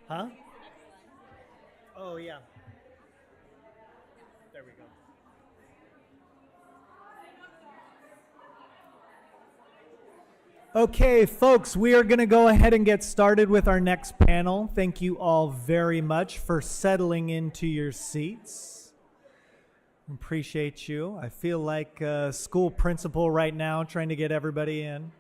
Huh? Oh, yeah. There we go. Okay, folks, we are going to go ahead and get started with our next panel. Thank you all very much for settling into your seats. Appreciate you. I feel like a school principal right now trying to get everybody in.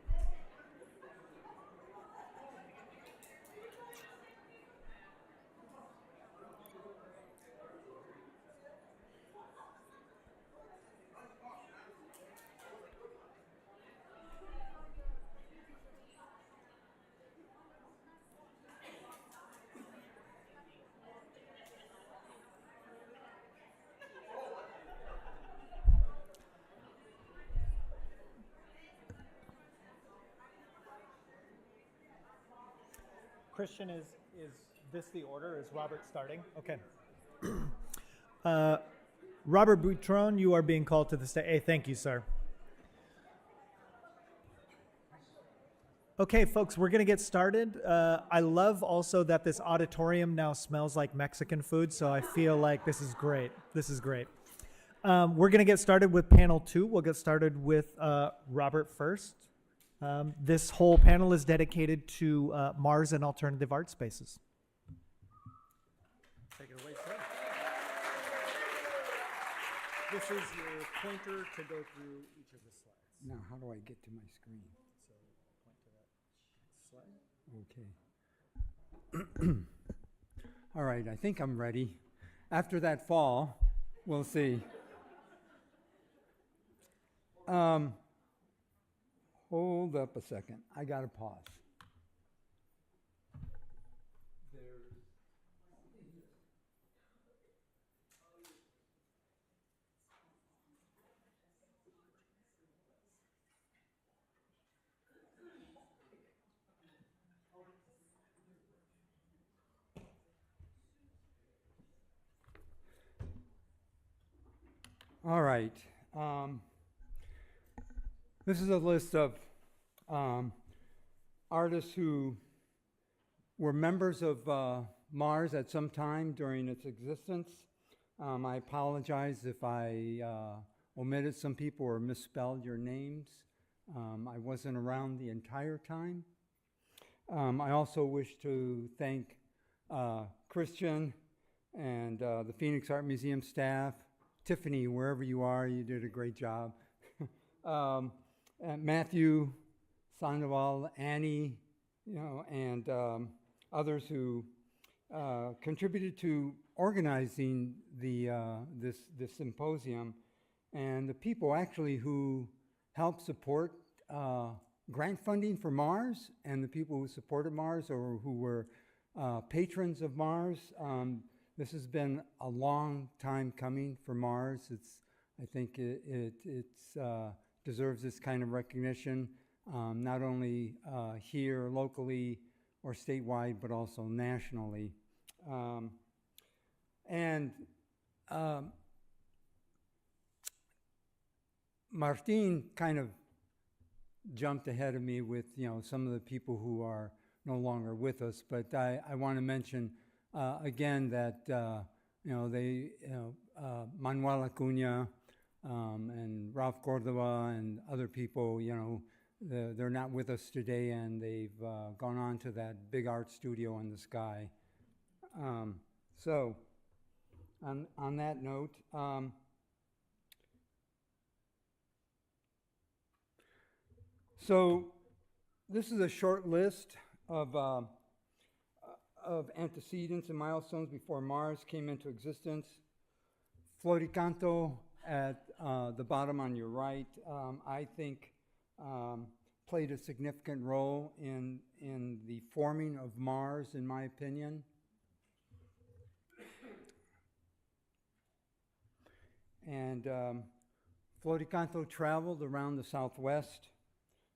Christian, is this the order? Is Robert starting? Okay. Robert Boutron, you are being called to the stage. Hey, thank you, sir. Okay, folks, we're going to get started. I love also that this auditorium now smells like Mexican food, so I feel like this is great. This is great. We're going to get started with panel 2. We'll get started with Robert first. This whole panel is dedicated to Mars and alternative art spaces. Take it away, sir. This is your pointer to go through each of the slides. Now, how do I get to my screen? So point to that slide. Okay. All right, I think I'm ready. After that fall, we'll see. Hold up a second. I got to pause. All right. This is a list of artists who were members of Mars at some time during its existence. I apologize if I omitted some people or misspelled your names. I wasn't around the entire time. I also wish to thank Christian and the Phoenix Art Museum staff. Tiffany, wherever you are, you did a great job. Matthew, Sandoval, Annie, and others who contributed to organizing this symposium, and the people actually who helped support grant funding for Mars, and the people who supported Mars or who were patrons of Mars. This has been a long time coming for Mars. I think it deserves this kind of recognition, not only here locally or statewide, but also nationally. Martin kind of jumped ahead of me with some of the people who are no longer with us, but I want to mention again that Manuel Acuna and Ralph Cordova and other people, they're not with us today, and they've gone on to that big art studio in the sky. So, on that note, so this is a short list of antecedents and milestones before Mars came into existence. Floricanto at the bottom on your right, I think played a significant role in the forming of Mars, in my opinion. And Floricanto traveled around the Southwest.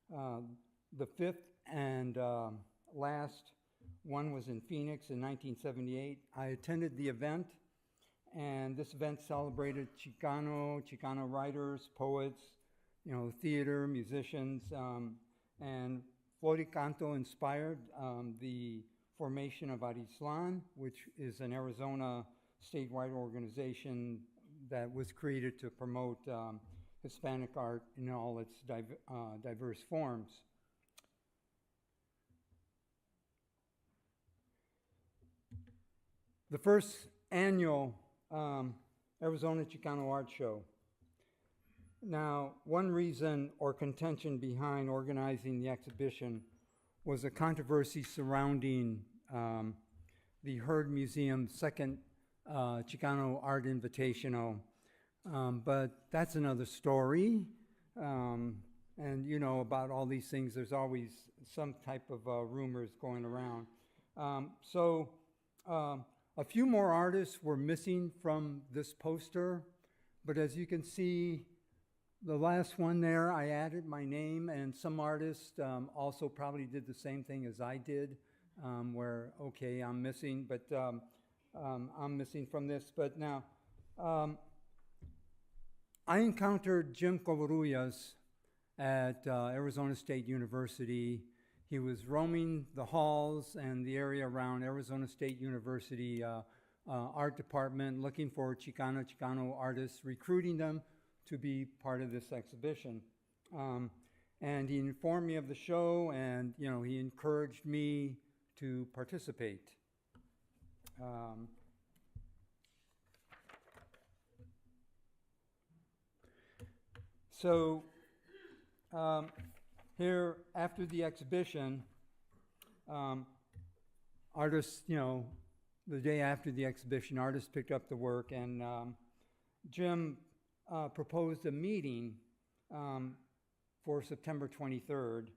The fifth and last one was in Phoenix in 1978. I attended the event, and this event celebrated Chicano writers, poets, theater, musicians, and Floricanto inspired the formation of Arislan, which is an Arizona statewide organization that was created to promote Hispanic art in all its diverse forms. The first annual Arizona Chicano Art Show. Now, one reason or contention behind organizing the exhibition was a controversy surrounding the Heard Museum's second Chicano Art Invitational. But that's another story. And you know about all these things, there's always some type of rumors going around. A few more artists were missing from this poster, but as you can see, the last one there, I added my name, and some artists also probably did the same thing as I did, where, okay, I'm missing, but I'm missing from this. But now, I encountered Jim Covarrubias at Arizona State University. He was roaming the halls and the area around Arizona State University art department, looking for Chicano artists, recruiting them to be part of this exhibition. And he informed me of the show, and you know, he encouraged me to participate. Here, after the exhibition, artists, you know, the day after the exhibition, artists picked up the work, and Jim proposed a meeting for September 23rd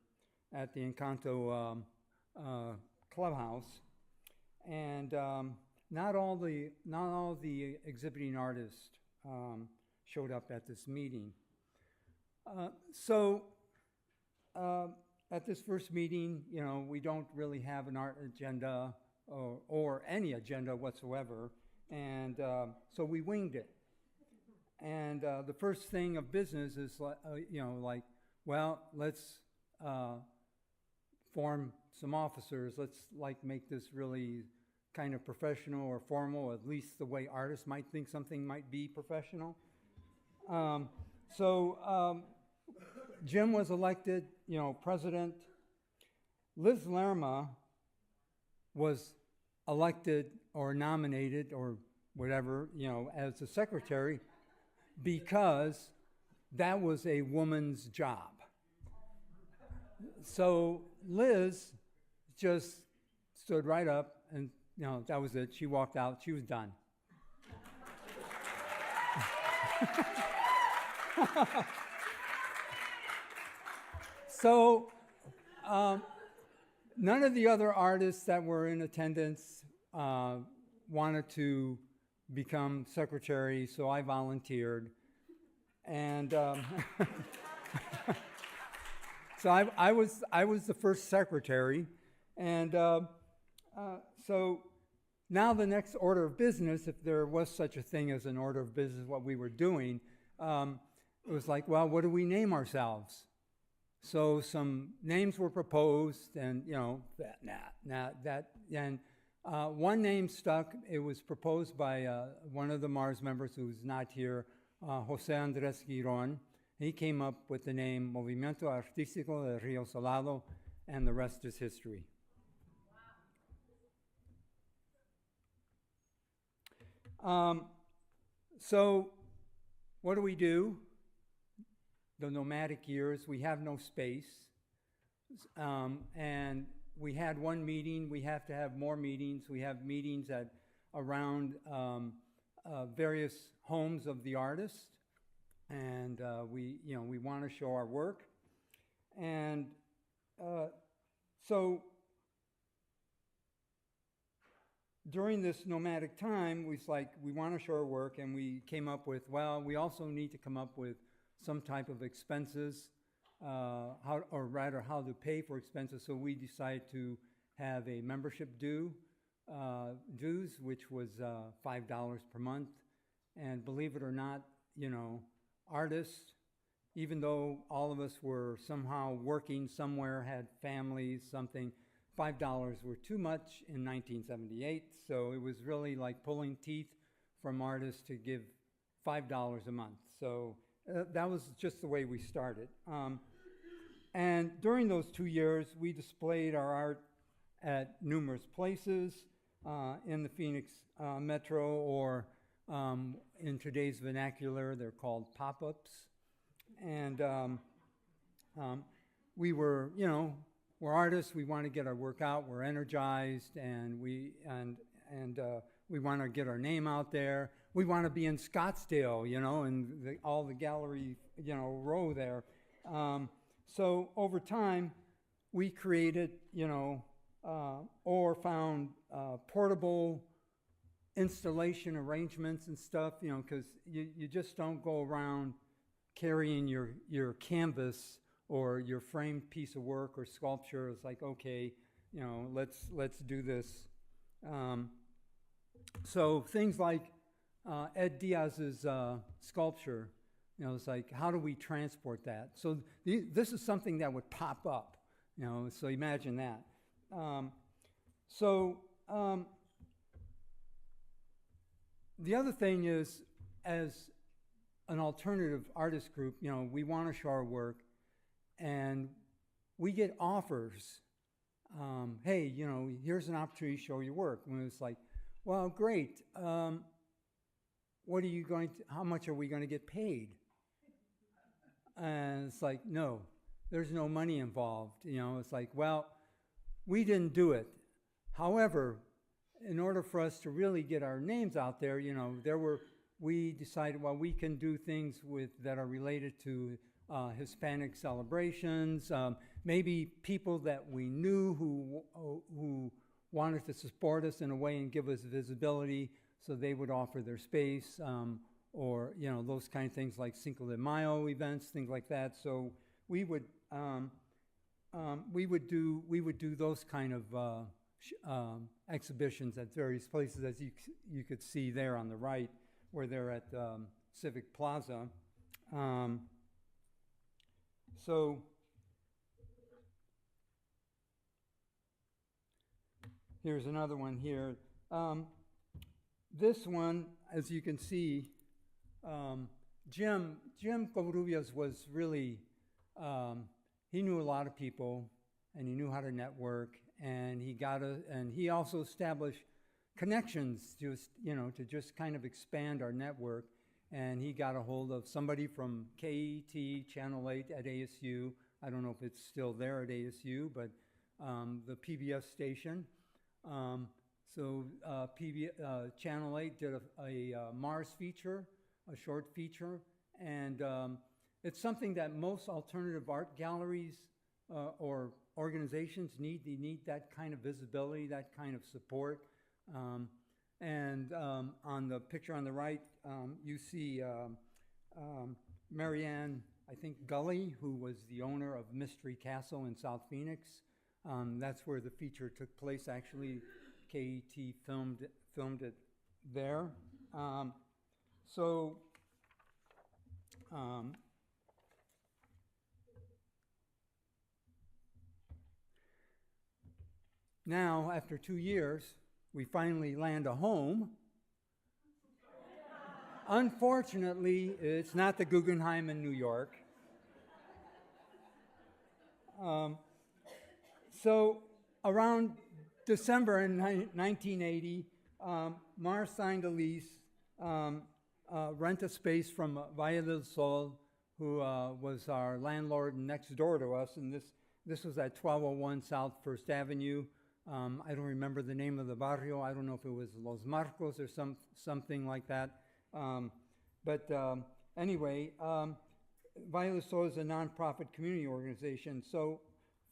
at the Encanto clubhouse, and not all the exhibiting artists showed up at this meeting. At this first meeting, you know, we don't really have an art agenda or any agenda whatsoever, and so we winged it. And the first thing of business is, you know, like, well, let's form some officers. Let's like make this really kind of professional or formal, at least the way artists might think something might be professional. Jim was elected, you know, president. Liz Lerma was elected or nominated or whatever, you know, as the secretary, because that was a woman's job. So Liz just stood right up and, you know, that was it. She walked out. She was done. So none of the other artists that were in attendance wanted to become secretary, so I volunteered. And so I was the first secretary. And so now the next order of business, if there was such a thing as an order of business, what we were doing, it was like, well, what do we name ourselves? So some names were proposed, and you know, one name stuck. It was proposed by one of the Mars members who's not here, Jose Andres Giron. He came up with the name Movimiento Artístico de Rio Salado, and the rest is history. So what do? The nomadic years, we have no space, and we had one meeting. We have to have more meetings. We have meetings at around various homes of the artist, and we want to show our work, and so during this nomadic time, we want to show our work, and we came up with, well, we also need to come up with some type of expenses, how to pay for expenses. So we decided to have a membership dues, which was $5 per month. And believe it or not, you know, artists, even though all of us were somehow working somewhere, had families, something, $5 were too much in 1978, so it was really like pulling teeth from artists to give $5 a month. So that was just the way we started. And during those 2 years, we displayed our art at numerous places in the Phoenix metro, or in today's vernacular, they're called pop-ups. And we were, we're artists. We want to get our work out. We're energized, and we want to get our name out there. We want to be in Scottsdale, and all the gallery, row there. So over time, we created, or found portable installation arrangements and stuff, because you just don't go around carrying your canvas or your framed piece of work or sculpture. It's like, okay, let's do this. So things like Ed Diaz's sculpture, it's like, how do we transport that? So this is something that would pop up, so imagine that. The other thing is, as an alternative artist group, we want to show our work, and we get offers. Hey, here's an opportunity to show your work. And it's like, well, great. What are you going to? How much are we going to get paid? And it's like, no, there's no money involved. It's like, well, we didn't do it. However, in order for us to really get our names out there, we decided, well, we can do things that are related to Hispanic celebrations, maybe people that we knew who wanted to support us in a way and give us visibility, so they would offer their space, or those kind of things like Cinco de Mayo events, things like that. So we would do those kind of exhibitions at various places, as you could see there on the right, where they're at Civic Plaza. So here's another one here. This one, as you can see, Jim Covarrubias was really, he knew a lot of people, and he knew how to network, and he also established connections to just kind of expand our network. And he got a hold of somebody from KET Channel 8 at ASU. I don't know if it's still there at ASU, but the PBS station. Channel 8 did a Mars feature, a short feature, and it's something that most alternative art galleries or organizations need. They need that kind of visibility, that kind of support. And on the picture on the right, you see Marianne, I think, Gully, who was the owner of Mystery Castle in South Phoenix. That's where the feature took place. Actually, KET filmed it there. Now, after 2 years, we finally land a home. Unfortunately, it's not the Guggenheim in New York. So around December in 1980, Mars signed a lease, rent a space from Valle del Sol, who was our landlord next door to us, and this was at 1201 South First Avenue. I don't remember the name of the barrio. I don't know if it was Los Marcos or something like that. Anyway, Valle del Sol is a nonprofit community organization. So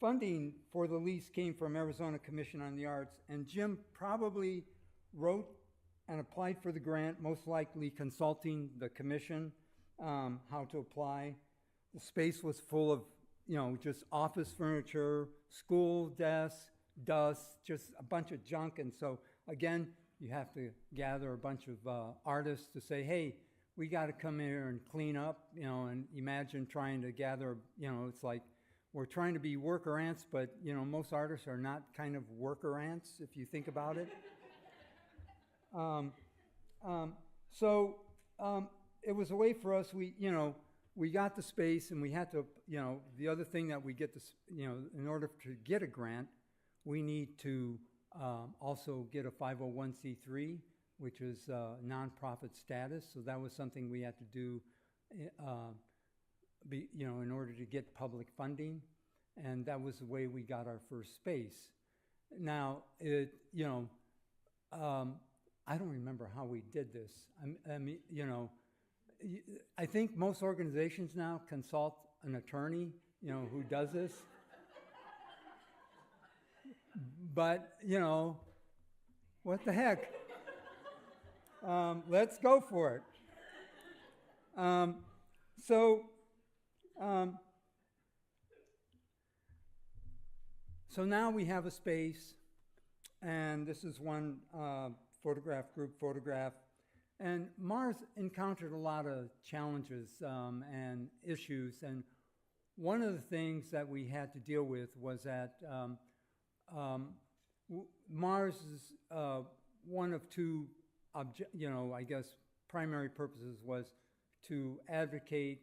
funding for the lease came from Arizona Commission on the Arts, and Jim probably wrote and applied for the grant, most likely consulting the commission how to apply. The space was full of, just office furniture, school desks, dust, just a bunch of junk. And so again, you have to gather a bunch of artists to say, hey, we got to come here and clean up, and imagine trying to gather, it's like, we're trying to be worker ants, but you know, most artists are not kind of worker ants if you think about it. So it was a way for us. We got the space, and we had to. The other thing that we get this. In order to get a grant, we need to also get a 501c3, which is nonprofit status. So that was something we had to do. In order to get public funding, and that was the way we got our first space. Now, I don't remember how we did this. I think most organizations now consult an attorney, who does this. But, what the heck? Let's go for it. So now we have a space, and this is one group photograph. And Mars encountered a lot of challenges and issues, and one of the things that we had to deal with was that Mars is one of two, primary purposes was to advocate,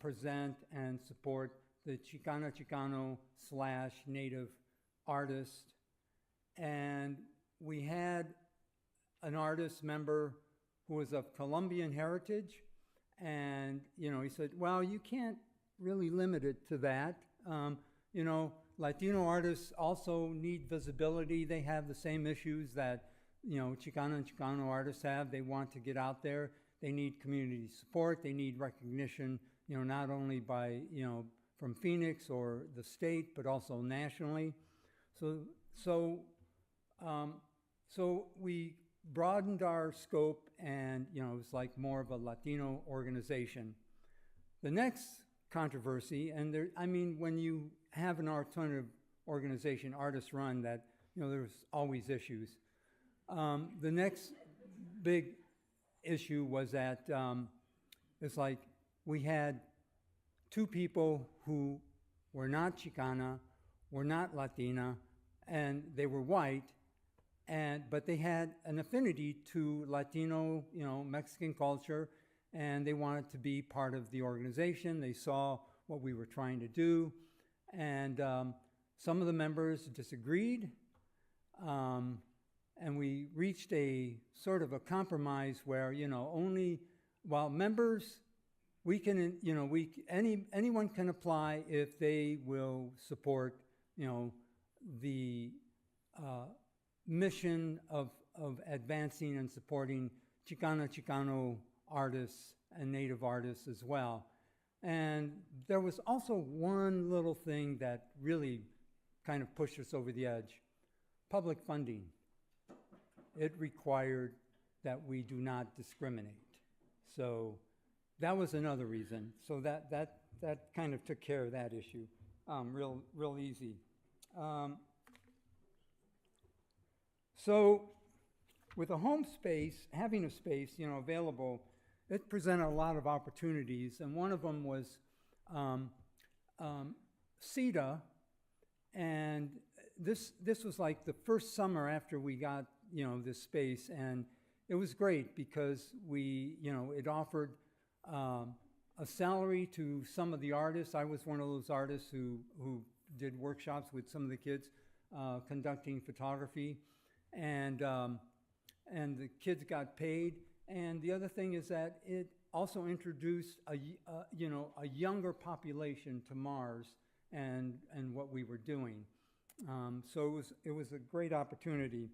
present, and support the Chicano / native artist. And we had an artist member who was of Colombian heritage, and he said, well, you can't really limit it to that. Latino artists also need visibility. They have the same issues that Chicano and Chicano artists have. They want to get out there. They need community support. They need recognition, not only by from Phoenix or the state, but also nationally. So we broadened our scope, and it was like more of a Latino organization. The next controversy, and when you have an alternative organization, artist run, that there's always issues. The next big issue was that it's like we had two people who were not Chicana, were not Latina, and they were white, but they had an affinity to Latino, Mexican culture, and they wanted to be part of the organization. They saw what we were trying to do, and some of the members disagreed, and we reached a sort of a compromise where, while members, we can, anyone can apply if they will support, the mission of advancing and supporting Chicano artists and native artists as well. And there was also one little thing that really kind of pushed us over the edge: public funding. It required that we do not discriminate. So that was another reason. So that kind of took care of that issue real easy. So with a home space, having a space, available, it presented a lot of opportunities, and one of them was CETA, and this was like the first summer after we got this space, and it was great because it offered a salary to some of the artists. I was one of those artists who did workshops with some of the kids conducting photography, and the kids got paid. And the other thing is that it also introduced a younger population to Mars and what we were doing. So it was a great opportunity.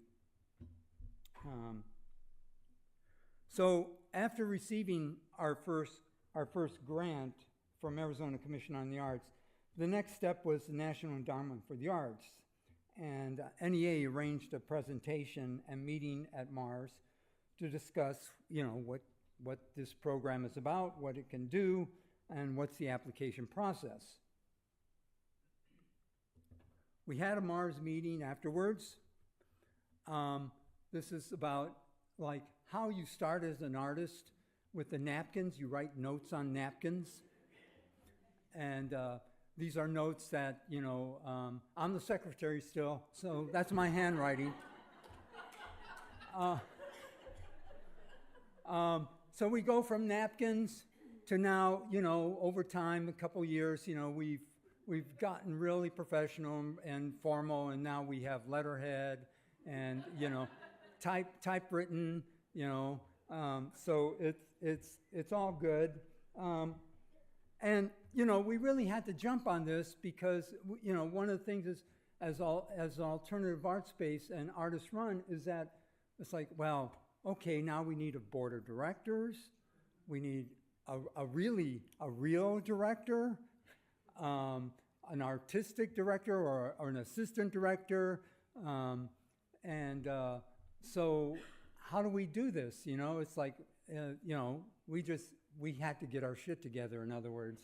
So after receiving our first grant from Arizona Commission on the Arts, the next step was the National Endowment for the Arts. And NEA arranged a presentation and meeting at Mars to discuss, what this program is about, what it can do, and what's the application process. We had a Mars meeting afterwards. This is about like how you start as an artist with the napkins. You write notes on napkins. And these are notes that, you know, I'm the secretary still, so that's my handwriting. So we go from napkins to now, you know, over time, a couple years, you know, we've gotten really professional and formal, and now we have letterhead and, you know, typewritten, you know, so it's all good. And, you know, we really had to jump on this because, you know, one of the things is, as alternative art space and artist run, is that it's like, well, okay, now we need a board of directors. We need a real director, an artistic director or an assistant director. So how do we do this? You know, it's like, you know, we had to get our shit together, in other words.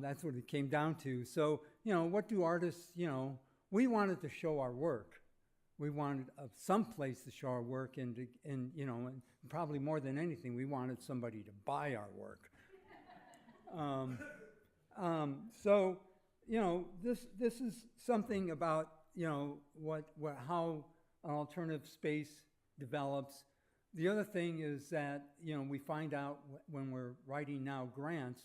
That's what it came down to. So, you know, what do artists, you know, we wanted to show our work. We wanted some place to show our work, and you know, and probably more than anything, we wanted somebody to buy our work. So, you know, this is something about, you know, how an alternative space develops. The other thing is that, you know, we find out when we're writing now grants,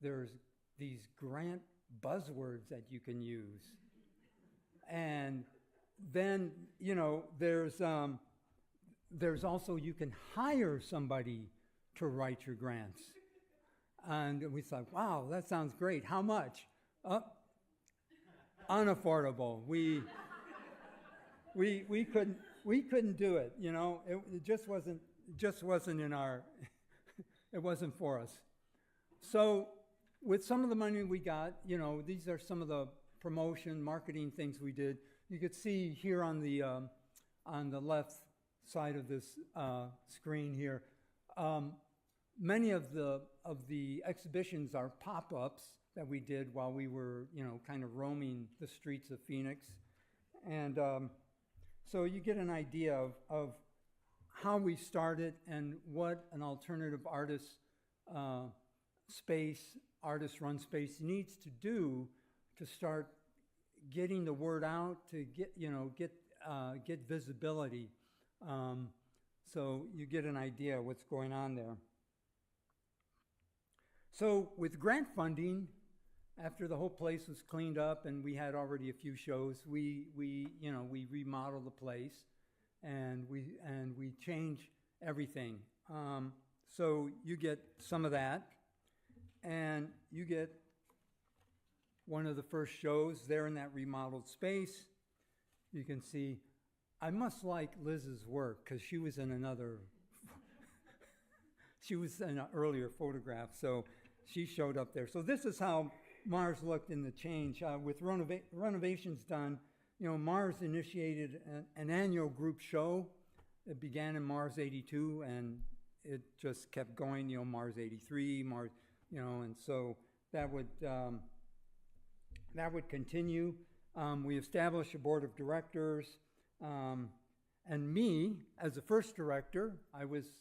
there's these grant buzzwords that you can use. And then, you know, there's also, you can hire somebody to write your grants. And we thought, wow, that sounds great. How much? Unaffordable. We couldn't do it, you know. It just wasn't in our, it wasn't for us. So with some of the money we got, you know, these are some of the promotion, marketing things we did. You could see here on the left side of this screen here, many of the exhibitions are pop-ups that we did while we were, you know, kind of roaming the streets of Phoenix. And so you get an idea of how we started and what an alternative artist space, artist-run space needs to do to start getting the word out, to get visibility. So you get an idea of what's going on there. So with grant funding, after the whole place was cleaned up and we had already a few shows, we remodeled the place and we changed everything. So you get some of that, and you get one of the first shows there in that remodeled space. You can see, I must like Liz's work because she was in another, she was in an earlier photograph, so she showed up there. So this is how Mars looked in the change. With renovations done, you know, Mars initiated an annual group show. It began in Mars 82, and it just kept going, you know, Mars 83, Mars, you know, and so that would continue. We established a board of directors, and me, as the first director, I was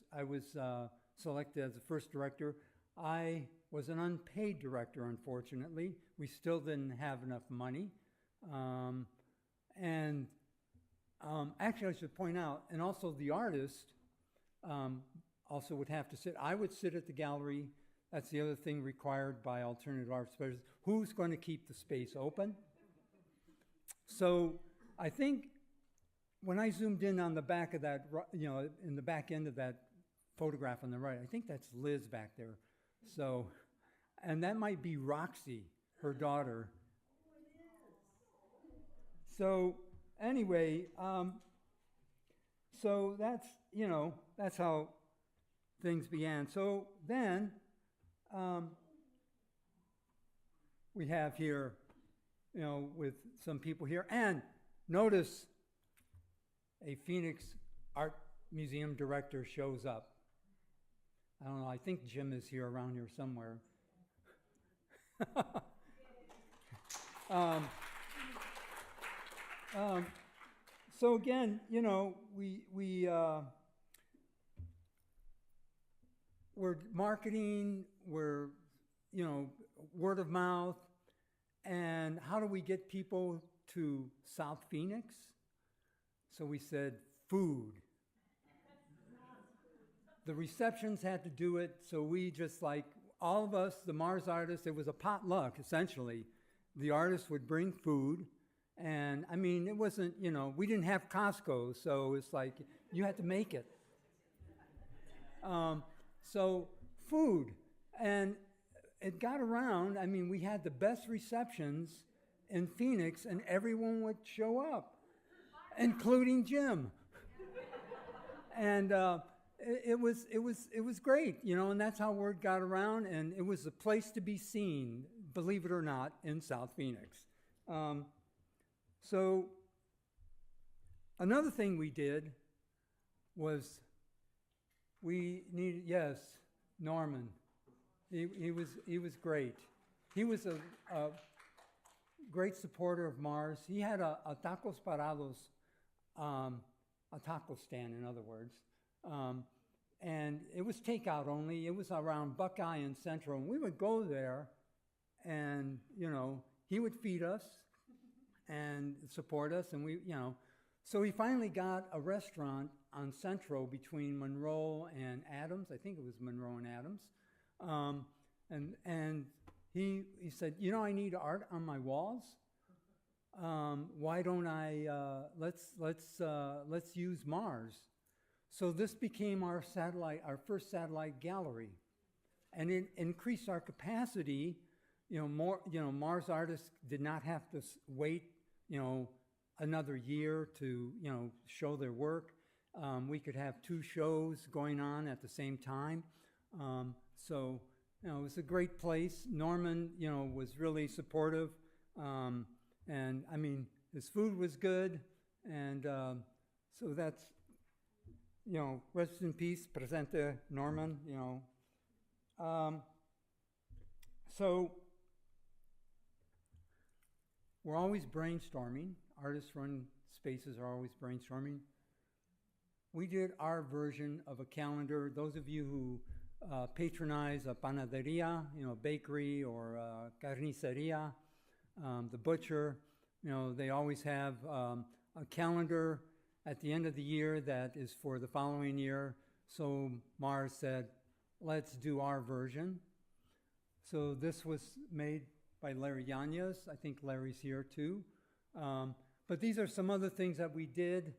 selected as the first director. I was an unpaid director, unfortunately. We still didn't have enough money. Actually, I should point out, and also the artist also would have to sit. I would sit at the gallery. That's the other thing required by alternative art spaces. Who's going to keep the space open? So I think when I zoomed in on the back of that, you know, in the back end of that photograph on the right, I think that's Liz back there. So, and that might be Roxy, her daughter. So anyway, so that's, you know, that's how things began. So then we have here, you know, with some people here, and notice a Phoenix Art Museum director shows up. I don't know, I think Jim is here around here somewhere. So again, you know, we're marketing, we're you know, word of mouth. And how do we get people to South Phoenix? So we said, food. The receptions had to do it, so we just like, all of us, the Mars artists, it was a potluck, essentially. The artists would bring food, and I mean, it wasn't, you know, we didn't have Costco, so it's like, you had to make it. So food, and it got around. I mean, we had the best receptions in Phoenix, and everyone would show up, including Jim. And it was great, you know, and that's how word got around, and it was a place to be seen, believe it or not, in South Phoenix. So another thing we did was we needed, yes, Norman. He was great. He was a great supporter of Mars. He had a Tacos Parados, a taco stand, in other words. And it was takeout only. It was around Buckeye and Central. And we would go there and, you know, he would feed us and support us. And we, you know, so he finally got a restaurant on Central between Monroe and Adams. I think it was Monroe and Adams. And he said, you know, I need art on my walls. Why don't I, let's use Mars. So this became our first satellite gallery, and it increased our capacity. You know, Mars artists did not have to wait, you know, another year to, you know, show their work. We could have 2 shows going on at the same time. So, you know, it was a great place. Norman, you know, was really supportive, and I mean, his food was good, and so that's. You know, rest in peace, Presente Norman, you know. So we're always brainstorming. Artist-run spaces are always brainstorming. We did our version of a calendar. Those of you who patronize a panaderia, you know, bakery, or carniceria, the butcher, you know, they always have a calendar at the end of the year that is for the following year. So Mars said, let's do our version. So this was made by Larry Yanez. I think Larry's here too. But these are some other things that we did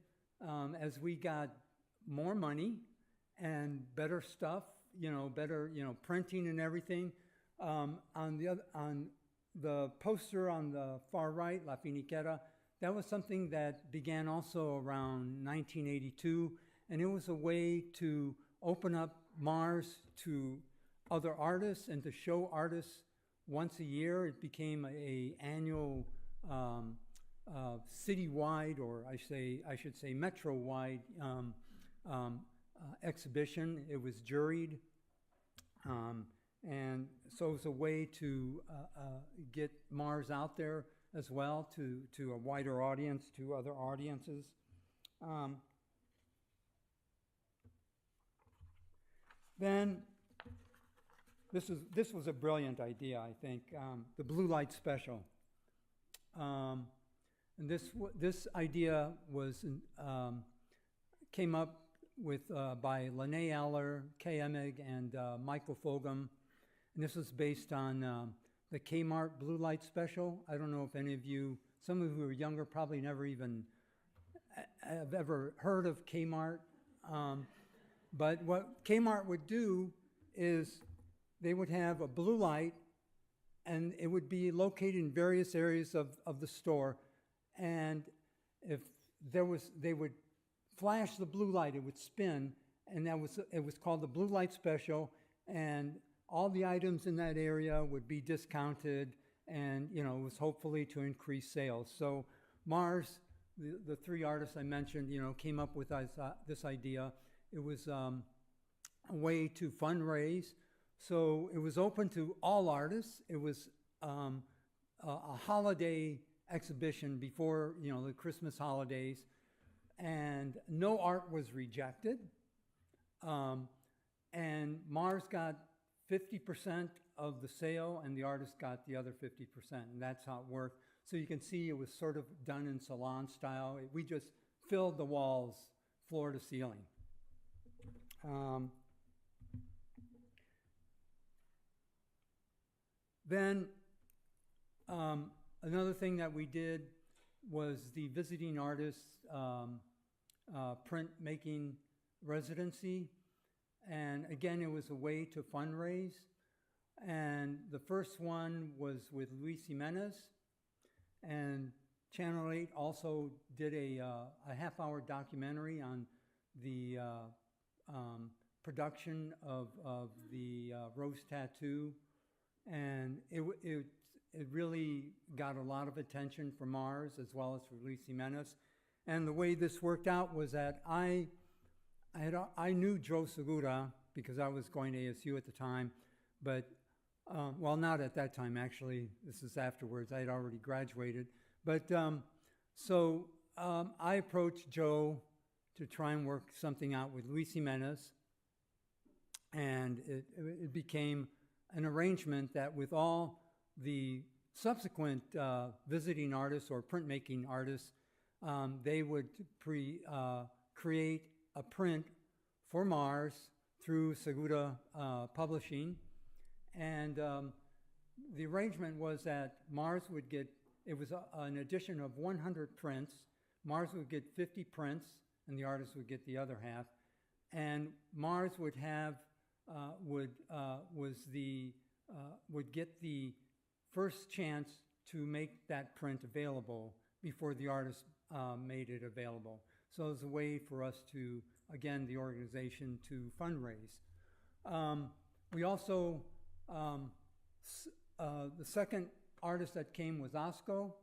as we got more money and better stuff, you know, better, you know, printing and everything. On the poster on the far right, La Finiquera, that was something that began also around 1982, and it was a way to open up Mars to other artists and to show artists once a year. It became a annual citywide, or I should say metro-wide exhibition. It was juried, and so it was a way to get Mars out there as well to a wider audience, to other audiences. Then this was a brilliant idea, I think, the Blue Light Special. And this idea was came up with by Lene Aller, Kay Emig, and Michael Fogum, and this was based on the Kmart Blue Light Special. I don't know if any of you, some of you who are younger probably never even have ever heard of Kmart. But what Kmart would do is they would have a blue light, and it would be located in various areas of the store. And if there was, they would flash the blue light, it would spin, and it was called the Blue Light Special, and all the items in that area would be discounted, and, you know, it was hopefully to increase sales. So Mars, the 3 artists I mentioned, you know, came up with this idea. It was a way to fundraise. So it was open to all artists. It was a holiday exhibition before, you know, the Christmas holidays, and no art was rejected. And Mars got 50% of the sale, and the artist got the other 50%, and that's how it worked. So you can see it was sort of done in salon style. We just filled the walls, floor to ceiling. Then another thing that we did was the visiting artists printmaking residency. And again, it was a way to fundraise. And the first one was with Luis Jimenez. And Channel 8 also did a half-hour documentary on the production of the Rose Tattoo. And it really got a lot of attention from Mars as well as for Luis Jimenez. And the way this worked out was that I knew Joe Segura because I was going to ASU at the time, but well, not at that time actually. This is afterwards. I had already graduated, but so I approached Joe to try and work something out with Luis Jimenez, and it became an arrangement that with all the subsequent visiting artists or printmaking artists, they would create a print for Mars through Segura Publishing. And the arrangement was that Mars would get, it was an edition of 100 prints. Mars would get 50 prints, and the artist would get the other half. And Mars would have, would get the first chance to make that print available before the artist made it available. So it was a way for us to, again, the organization to fundraise. We also, the second artist that came was Osco.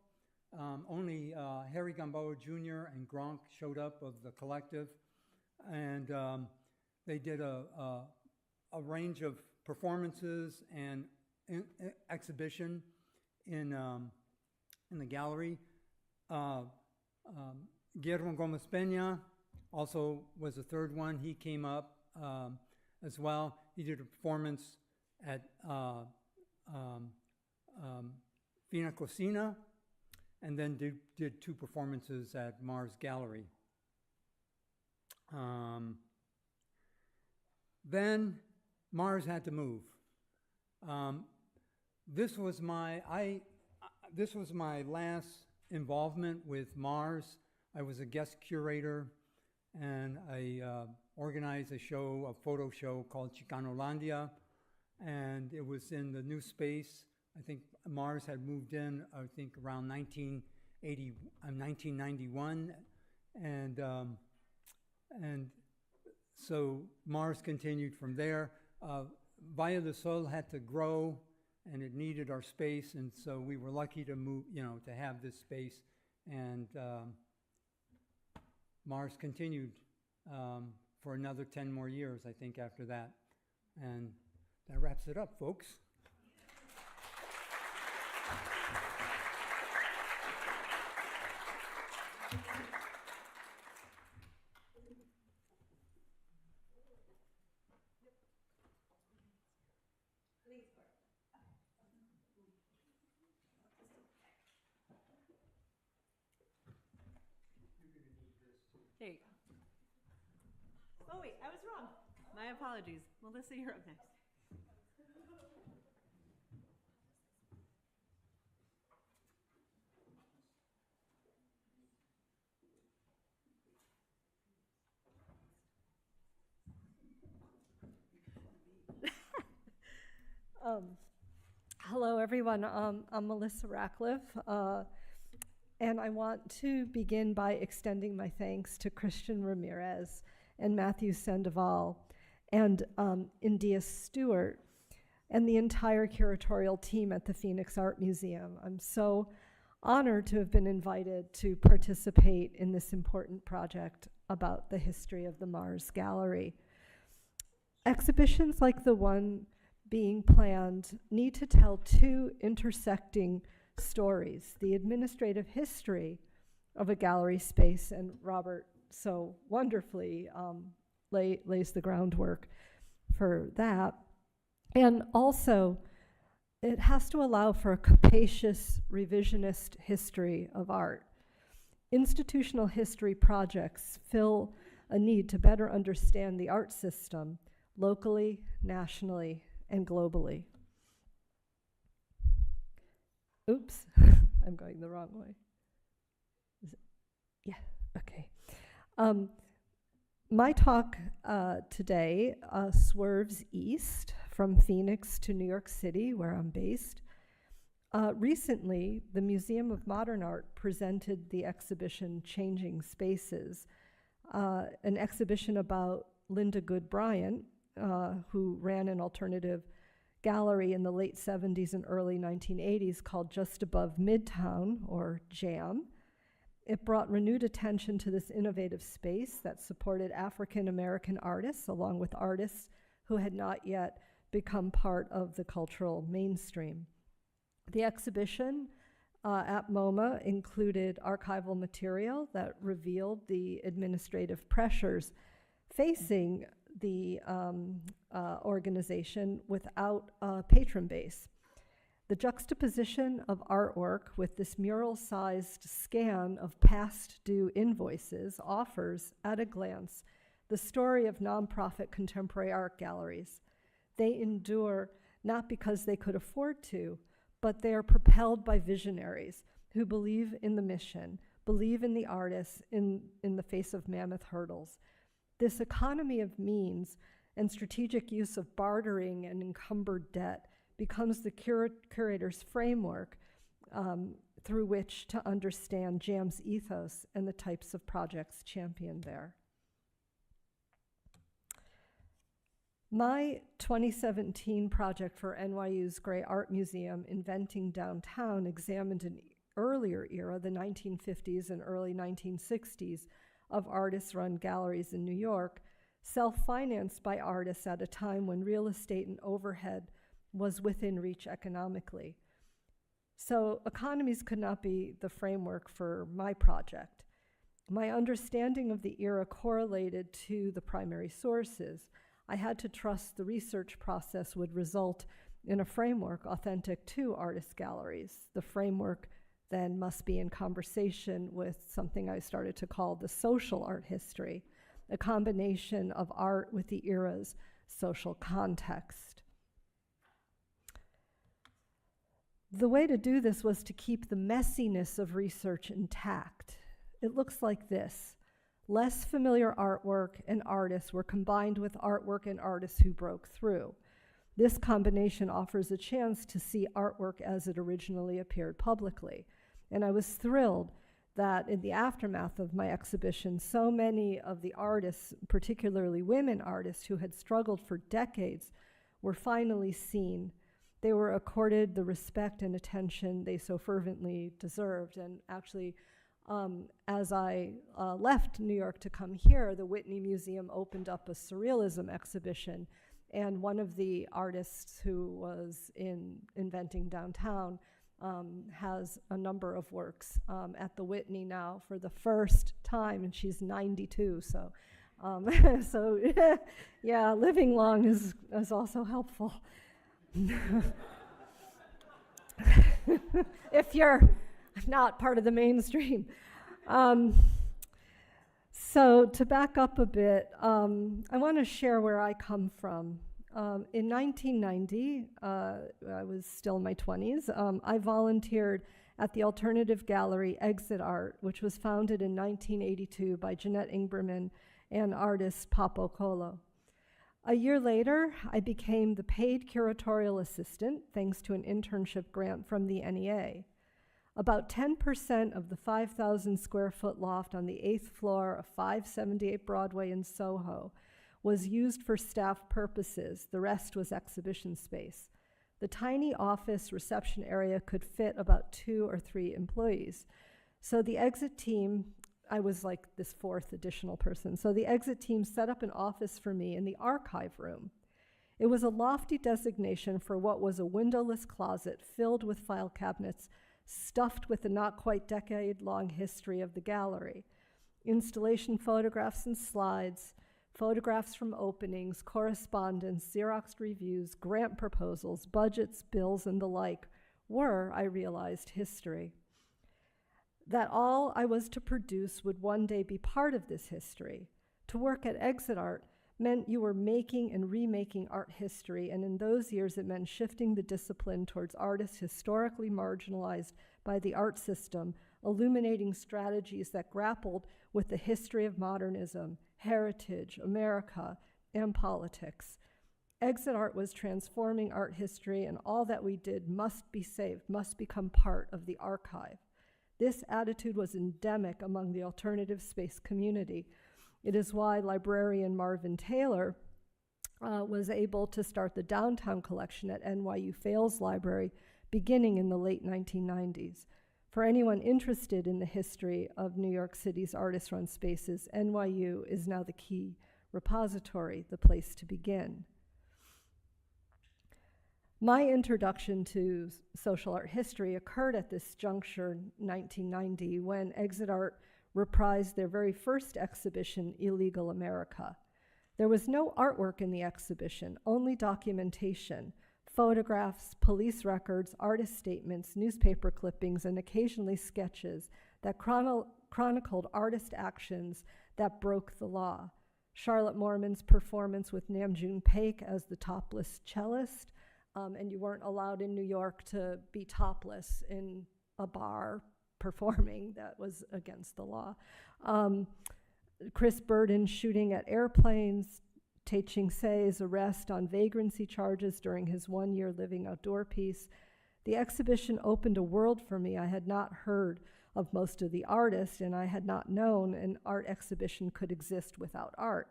Only Harry Gamboa Jr. and Gronk showed up of the collective, and they did a range of performances and exhibition in the gallery. Guillermo Gomez Peña also was the third one. He came up as well. He did a performance at Fina Cocina, and then did two performances at Mars Gallery. Then Mars had to move. This was my last involvement with Mars. I was a guest curator, and I organized a show, a photo show called Chicanolandia, and it was in the new space. I think Mars had moved in, I think, around 1991, and so Mars continued from there. Valle del Sol had to grow, and it needed our space, and so we were lucky to move, to have this space, and Mars continued for another 10 more years, I think, after that. And that wraps it up, folks. There you go. Oh wait, I was wrong. My apologies. Melissa, you're up next. Hello, everyone. I'm Melissa Ratcliffe, and I want to begin by extending my thanks to Christian Ramirez and Matthew Sandoval and India Stewart and the entire curatorial team at the Phoenix Art Museum. I'm so honored to have been invited to participate in this important project about the history of the Mars Gallery. Exhibitions like the one being planned need to tell two intersecting stories: the administrative history of a gallery space, and Robert so wonderfully lays the groundwork for that, and also it has to allow for a capacious revisionist history of art. Institutional history projects fill a need to better understand the art system locally, nationally, and globally. Oops, I'm going the wrong way. Yeah, okay. My talk today swerves east from Phoenix to New York City, where I'm based. Recently, the Museum of Modern Art presented the exhibition Changing Spaces, an exhibition about Linda Good Bryant, who ran an alternative gallery in the late 70s and early 1980s called Just Above Midtown, or JAM. It brought renewed attention to this innovative space that supported African American artists, along with artists who had not yet become part of the cultural mainstream. The exhibition at MoMA included archival material that revealed the administrative pressures facing the organization without a patron base. The juxtaposition of artwork with this mural-sized scan of past due invoices offers, at a glance, the story of nonprofit contemporary art galleries. They endure not because they could afford to, but they are propelled by visionaries who believe in the mission, believe in the artists in the face of mammoth hurdles. This economy of means and strategic use of bartering and encumbered debt becomes the curator's framework through which to understand JAM's ethos and the types of projects championed there. My 2017 project for NYU's Gray Art Museum, Inventing Downtown, examined an earlier era, the 1950s and early 1960s, of artist-run galleries in New York, self-financed by artists at a time when real estate and overhead was within reach economically. So economies could not be the framework for my project. My understanding of the era correlated to the primary sources. I had to trust the research process would result in a framework authentic to artist galleries. The framework then must be in conversation with something I started to call the social art history, a combination of art with the era's social context. The way to do this was to keep the messiness of research intact. It looks like this. Less familiar artwork and artists were combined with artwork and artists who broke through. This combination offers a chance to see artwork as it originally appeared publicly. And I was thrilled that in the aftermath of my exhibition, so many of the artists, particularly women artists who had struggled for decades, were finally seen. They were accorded the respect and attention they so fervently deserved. And actually, as I left New York to come here, the Whitney Museum opened up a surrealism exhibition, and one of the artists who was in Inventing Downtown has a number of works at the Whitney now for the first time, and she's 92, so so yeah, living long is also helpful. If you're not part of the mainstream. So to back up a bit, I want to share where I come from. In 1990, I was still in my 20s, I volunteered at the alternative gallery Exit Art, which was founded in 1982 by Jeanette Ingberman and artist Papo Colo. A year later, I became the paid curatorial assistant thanks to an internship grant from the NEA. About 10% of the 5,000 square foot loft on the 8th floor of 578 Broadway in Soho was used for staff purposes. The rest was exhibition space. The tiny office reception area could fit about 2 or 3 employees. So the exit team, I was like this 4th additional person. So the exit team set up an office for me in the archive room. It was a lofty designation for what was a windowless closet filled with file cabinets stuffed with the not quite decade-long history of the gallery. Installation photographs and slides, Photographs from openings, correspondence, Xeroxed reviews, grant proposals, budgets, bills, and the like were, I realized, history. That all I was to produce would one day be part of this history. To work at Exit Art meant you were making and remaking art history, and in those years it meant shifting the discipline towards artists historically marginalized by the art system, illuminating strategies that grappled with the history of modernism, heritage, America, and politics. Exit Art was transforming art history, and all that we did must be saved, must become part of the archive. This attitude was endemic among the alternative space community. It is why librarian Marvin Taylor was able to start the Downtown Collection at NYU Fales Library beginning in the late 1990s. For anyone interested in the history of New York City's artist-run spaces, NYU is now the key repository, the place to begin. My introduction to social art history occurred at this juncture in 1990 when Exit Art reprised their very first exhibition, Illegal America. There was no artwork in the exhibition, only documentation, photographs, police records, artist statements, newspaper clippings, and occasionally sketches that chronicled artist actions that broke the law. Charlotte Moorman's performance with Namjoon Paik as the topless cellist, and you weren't allowed in New York to be topless in a bar performing. That was against the law. Chris Burden shooting at airplanes, Tae Ching Se's arrest on vagrancy charges during his one-year living outdoor piece. The exhibition opened a world for me. I had not heard of most of the artists, and I had not known an art exhibition could exist without art.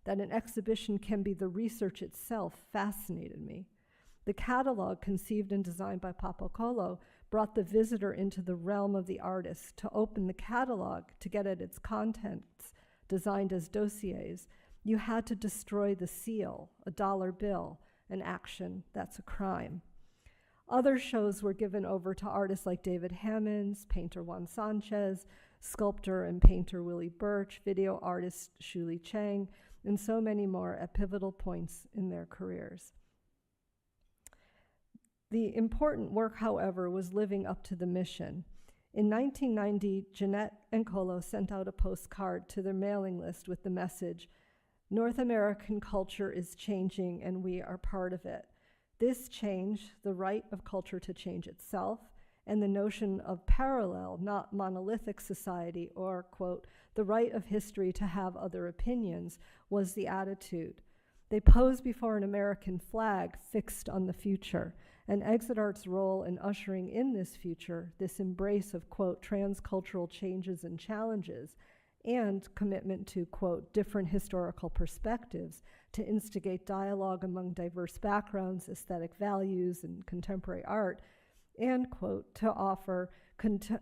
That an exhibition can be the research itself fascinated me. The catalog, conceived and designed by Papakolo, brought the visitor into the realm of the artist. To open the catalog, to get at its contents, designed as dossiers, you had to destroy the seal, a dollar bill, an action that's a crime. Other shows were given over to artists like David Hammonds, painter Juan Sanchez, sculptor and painter Willie Birch, video artist Shuli Chang, and so many more at pivotal points in their careers. The important work, however, was living up to the mission. In 1990, Jeanette and Kolo sent out a postcard to their mailing list with the message, "North American culture is changing and we are part of it." This change, the right of culture to change itself, and the notion of parallel, not monolithic society, or, quote, the right of history to have other opinions, was the attitude. They posed before an American flag fixed on the future, and Exit Art's role in ushering in this future, this embrace of, quote, transcultural changes and challenges, and commitment to, quote, different historical perspectives to instigate dialogue among diverse backgrounds, aesthetic values, and contemporary art, and, quote, to offer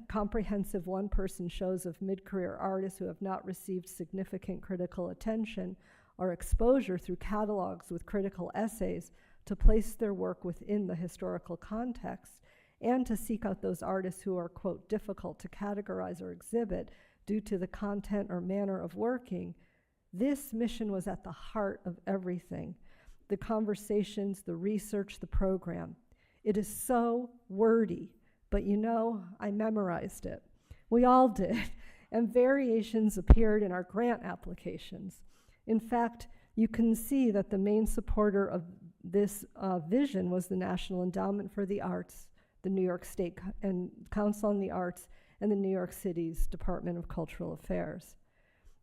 comprehensive one-person shows of mid-career artists who have not received significant critical attention or exposure through catalogs with critical essays to place their work within the historical context, and to seek out those artists who are, quote, difficult to categorize or exhibit due to the content or manner of working. This mission was at the heart of everything. The conversations, the research, the program. It is so wordy, but you know, I memorized it. We all did, and variations appeared in our grant applications. In fact, you can see that the main supporter of this vision was the National Endowment for the Arts, the New York State Council on the Arts, and the New York City's Department of Cultural Affairs.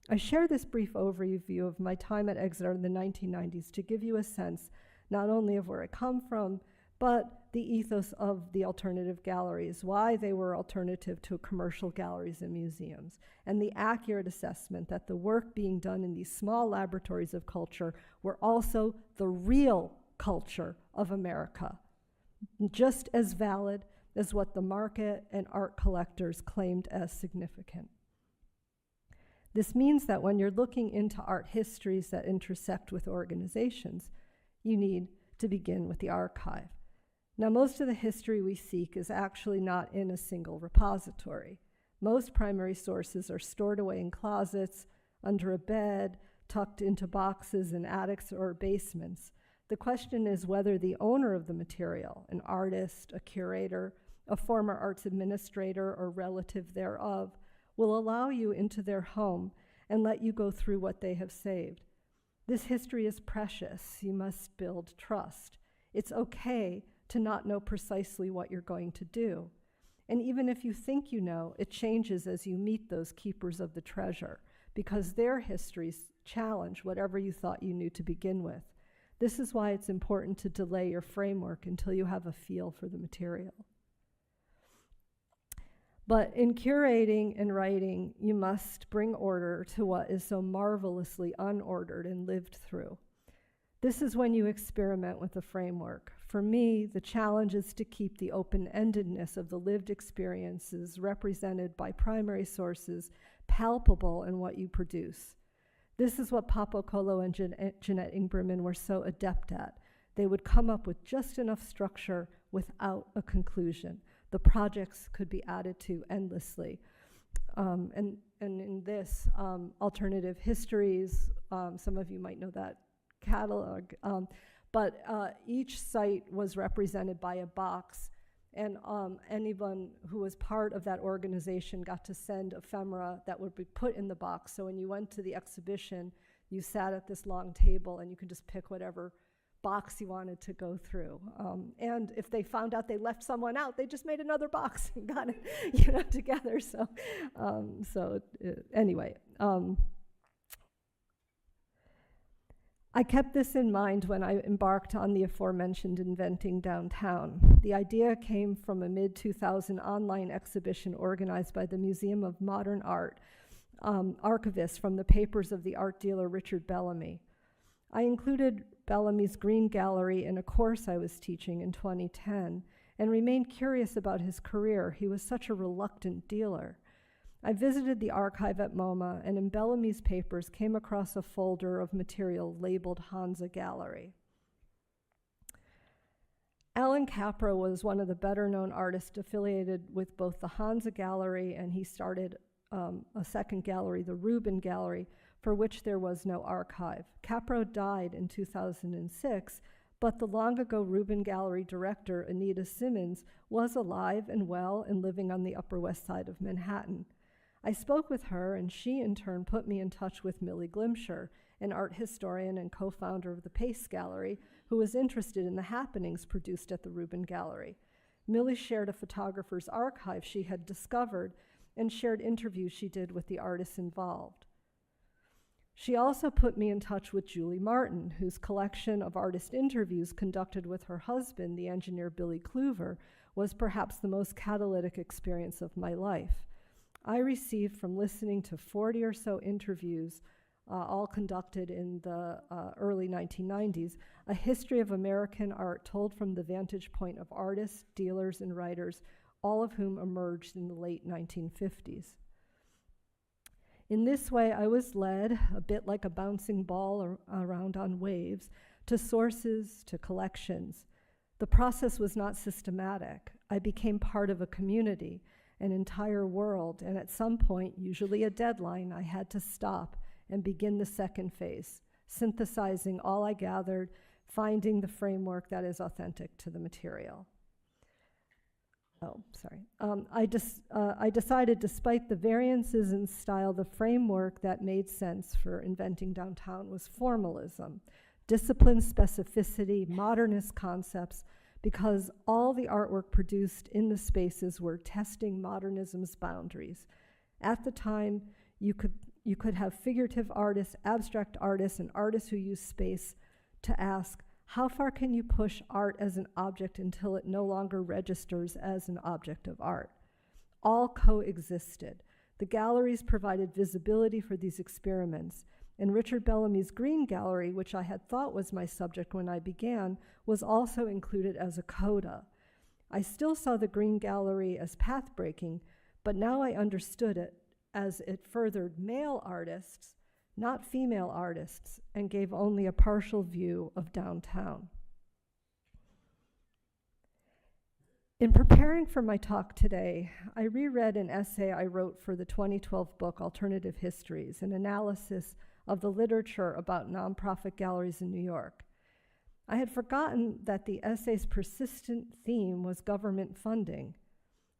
I share this brief overview of my time at Exit Art in the 1990s to give you a sense not only of where I come from, but the ethos of the alternative galleries, why they were alternative to commercial galleries and museums, and the accurate assessment that the work being done in these small laboratories of culture were also the real culture of America, just as valid as what the market and art collectors claimed as significant. This means that when you're looking into art histories that intersect with organizations, you need to begin with the archive. Now, most of the history we seek is actually not in a single repository. Most primary sources are stored away in closets, under a bed, tucked into boxes in attics or basements. The question is whether the owner of the material, an artist, a curator, a former arts administrator, or relative thereof, will allow you into their home and let you go through what they have saved. This history is precious. You must build trust. It's okay to not know precisely what you're going to do. And even if you think you know, it changes as you meet those keepers of the treasure, because their histories challenge whatever you thought you knew to begin with. This is why it's important to delay your framework until you have a feel for the material. But in curating and writing, you must bring order to what is so marvelously unordered and lived through. This is when you experiment with the framework. For me, the challenge is to keep the open-endedness of the lived experiences represented by primary sources palpable in what you produce. This is what Papakolo and Jeanette Ingberman were so adept at. They would come up with just enough structure without a conclusion. The projects could be added to endlessly. And in this, Alternative Histories, some of you might know that catalog, but each site was represented by a box, and anyone who was part of that organization got to send ephemera that would be put in the box. So when you went to the exhibition, you sat at this long table and you could just pick whatever box you wanted to go through. And if they found out they left someone out, they just made another box and got it together. So, anyway. I kept this in mind when I embarked on the aforementioned Inventing Downtown. The idea came from a mid-2000 online exhibition organized by the Museum of Modern Art, archivists from the papers of the art dealer Richard Bellamy. I included Bellamy's Green Gallery in a course I was teaching in 2010 and remained curious about his career. He was such a reluctant dealer. I visited the archive at MoMA and in Bellamy's papers came across a folder of material labeled Hansa Gallery. Alan Capra was one of the better-known artists affiliated with both the Hansa Gallery, and he started a second gallery, the Rubin Gallery, for which there was no archive. Capra died in 2006, but the long-ago Rubin Gallery director, Anita Simmons, was alive and well and living on the Upper West Side of Manhattan. I spoke with her, and she in turn put me in touch with Millie Glimsher, an art historian and co-founder of the Pace Gallery, who was interested in the happenings produced at the Rubin Gallery. Millie shared a photographer's archive she had discovered and shared interviews she did with the artists involved. She also put me in touch with Julie Martin, whose collection of artist interviews conducted with her husband, the engineer Billy Kluver, was perhaps the most catalytic experience of my life. I received from listening to 40 or so interviews, all conducted in the early 1990s, a history of American art told from the vantage point of artists, dealers, and writers, all of whom emerged in the late 1950s. In this way, I was led, a bit like a bouncing ball around on waves, to sources, to collections. The process was not systematic. I became part of a community, an entire world, and at some point, usually a deadline, I had to stop and begin the second phase, synthesizing all I gathered, finding the framework that is authentic to the material. I decided, despite the variances in style, the framework that made sense for Inventing Downtown was formalism, discipline, specificity, modernist concepts, because all the artwork produced in the spaces were testing modernism's boundaries. At the time, you could have figurative artists, abstract artists, and artists who use space to ask, how far can you push art as an object until it no longer registers as an object of art? All coexisted. The galleries provided visibility for these experiments, and Richard Bellamy's Green Gallery, which I had thought was my subject when I began, was also included as a coda. I still saw the Green Gallery as path-breaking, but now I understood it as it furthered male artists, not female artists, and gave only a partial view of downtown. In preparing for my talk today, I reread an essay I wrote for the 2012 book Alternative Histories, an analysis of the literature about nonprofit galleries in New York. I had forgotten that the essay's persistent theme was government funding.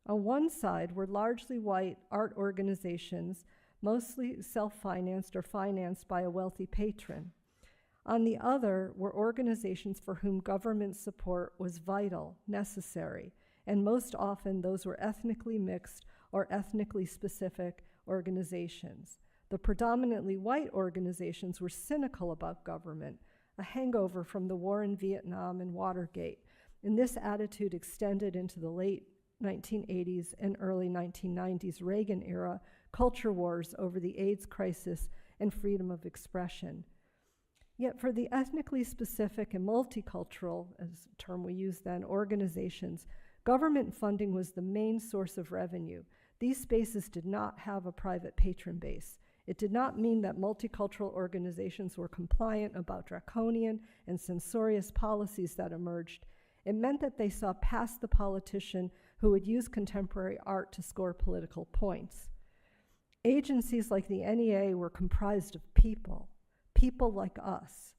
On one side were largely white art organizations, mostly self-financed or financed by a wealthy patron. On the other were organizations for whom government support was vital, necessary, and most often those were ethnically mixed or ethnically specific organizations. The predominantly white organizations were cynical about government, a hangover from the war in Vietnam and Watergate, and this attitude extended into the late 1980s and early 1990s Reagan era culture wars over the AIDS crisis and freedom of expression. Yet for the ethnically specific and multicultural, as a term we use then, organizations, government funding was the main source of revenue. These spaces did not have a private patron base. It did not mean that multicultural organizations were compliant about draconian and censorious policies that emerged. It meant that they saw past the politician who would use contemporary art to score political points. Agencies like the NEA were comprised of people like us.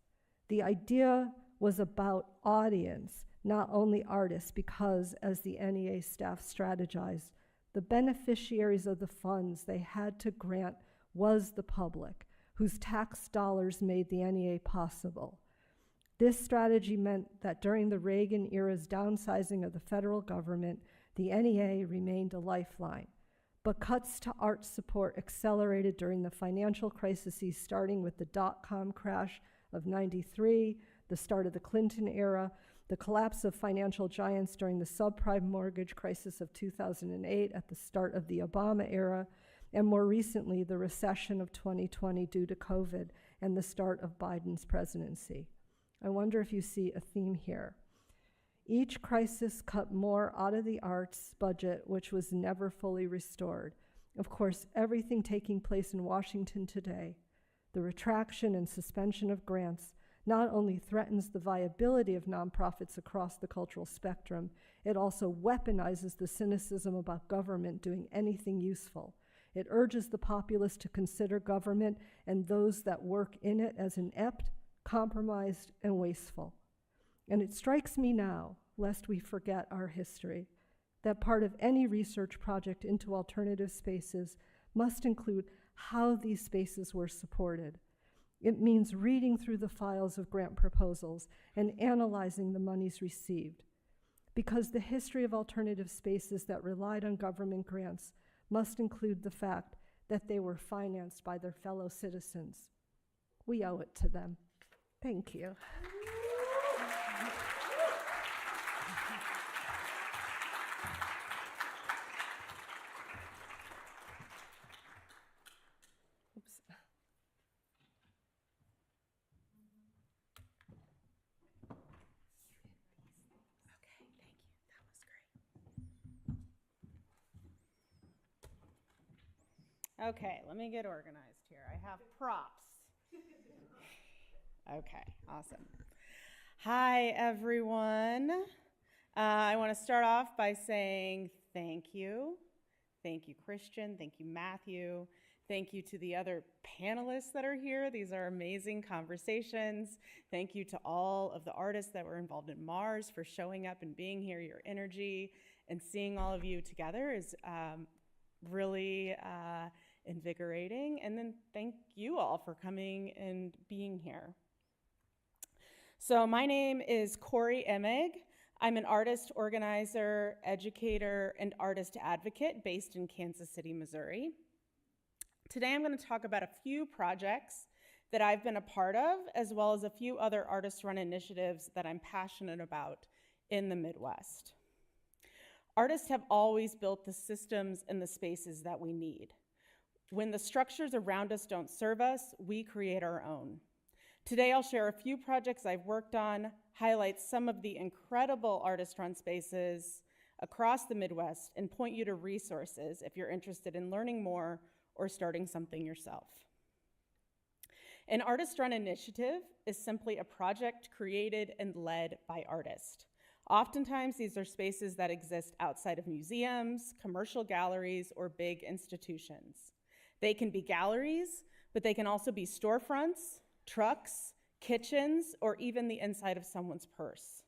The idea was about audience, not only artists, because, as the NEA staff strategized, the beneficiaries of the funds they had to grant was the public, whose tax dollars made the NEA possible. This strategy meant that during the Reagan era's downsizing of the federal government, the NEA remained a lifeline. But cuts to art support accelerated during the financial crises, starting with the dot-com crash of '93, the start of the Clinton era, the collapse of financial giants during the subprime mortgage crisis of 2008 at the start of the Obama era, and more recently, the recession of 2020 due to COVID and the start of Biden's presidency. I wonder if you see a theme here. Each crisis cut more out of the arts budget, which was never fully restored. Of course, everything taking place in Washington today, the retraction and suspension of grants, not only threatens the viability of nonprofits across the cultural spectrum, it also weaponizes the cynicism about government doing anything useful. It urges the populace to consider government and those that work in it as inept, compromised, and wasteful. And it strikes me now, lest we forget our history, that part of any research project into alternative spaces must include how these spaces were supported. It means reading through the files of grant proposals and analyzing the monies received, because the history of alternative spaces that relied on government grants must include the fact that they were financed by their fellow citizens. We owe it to them. Thank you. Oops. Okay, thank you. That was great. Okay, let me get organized here. I have props. Okay, awesome. Hi, everyone. I want to start off by saying thank you. Thank you, Christian. Thank you, Matthew. Thank you to the other panelists that are here. These are amazing conversations. Thank you to all of the artists that were involved in Mars for showing up and being here. Your energy and seeing all of you together is really invigorating. And then thank you all for coming and being here. So my name is Corey Emig. I'm an artist, organizer, educator, and artist advocate based in Kansas City, Missouri. Today I'm going to talk about a few projects that I've been a part of, as well as a few other artist-run initiatives that I'm passionate about in the Midwest. Artists have always built the systems and the spaces that we need. When the structures around us don't serve us, we create our own. Today I'll share a few projects I've worked on, highlight some of the incredible artist-run spaces across the Midwest, and point you to resources if you're interested in learning more or starting something yourself. An artist-run initiative is simply a project created and led by artists. Oftentimes, these are spaces that exist outside of museums, commercial galleries, or big institutions. They can be galleries but they can also be storefronts, trucks, kitchens, or even the inside of someone's purse.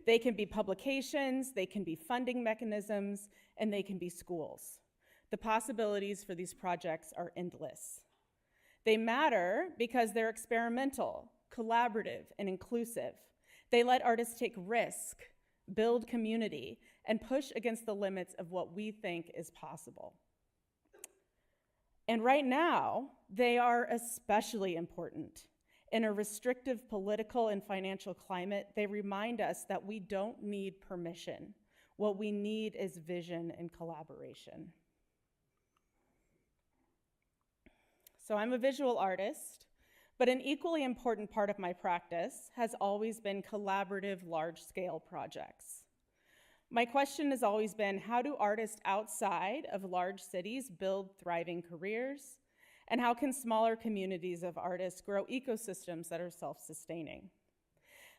They can be publications, they can be funding mechanisms, and they can be schools. The possibilities for these projects are endless. They matter because they're experimental, collaborative, and inclusive. They let artists take risk, build community, and push against the limits of what we think is possible. And right now, they are especially important. In a restrictive political and financial climate, they remind us that we don't need permission. What we need is vision and collaboration. So I'm a visual artist, but an equally important part of my practice has always been collaborative, large-scale projects. My question has always been, how do artists outside of large cities build thriving careers? And how can smaller communities of artists grow ecosystems that are self-sustaining?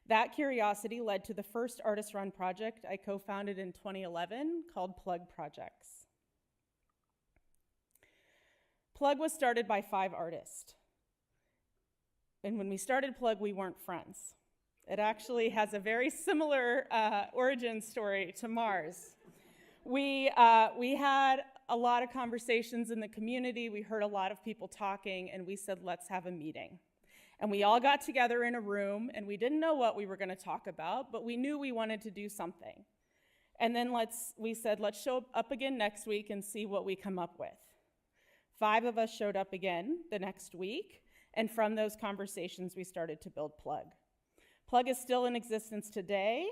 That curiosity led to the first artist-run project I co-founded in 2011 called Plug Projects. Plug was started by 5 artists. And when we started Plug, we weren't friends. It actually has a very similar origin story to Mars. We had a lot of conversations in the community. We heard a lot of people talking, and we said, let's have a meeting. And we all got together in a room, and we didn't know what we were going to talk about, but we knew we wanted to do something. And then we said, let's show up again next week and see what we come up with. 5 of us showed up again the next week, and from those conversations, we started to build Plug. Plug is still in existence today,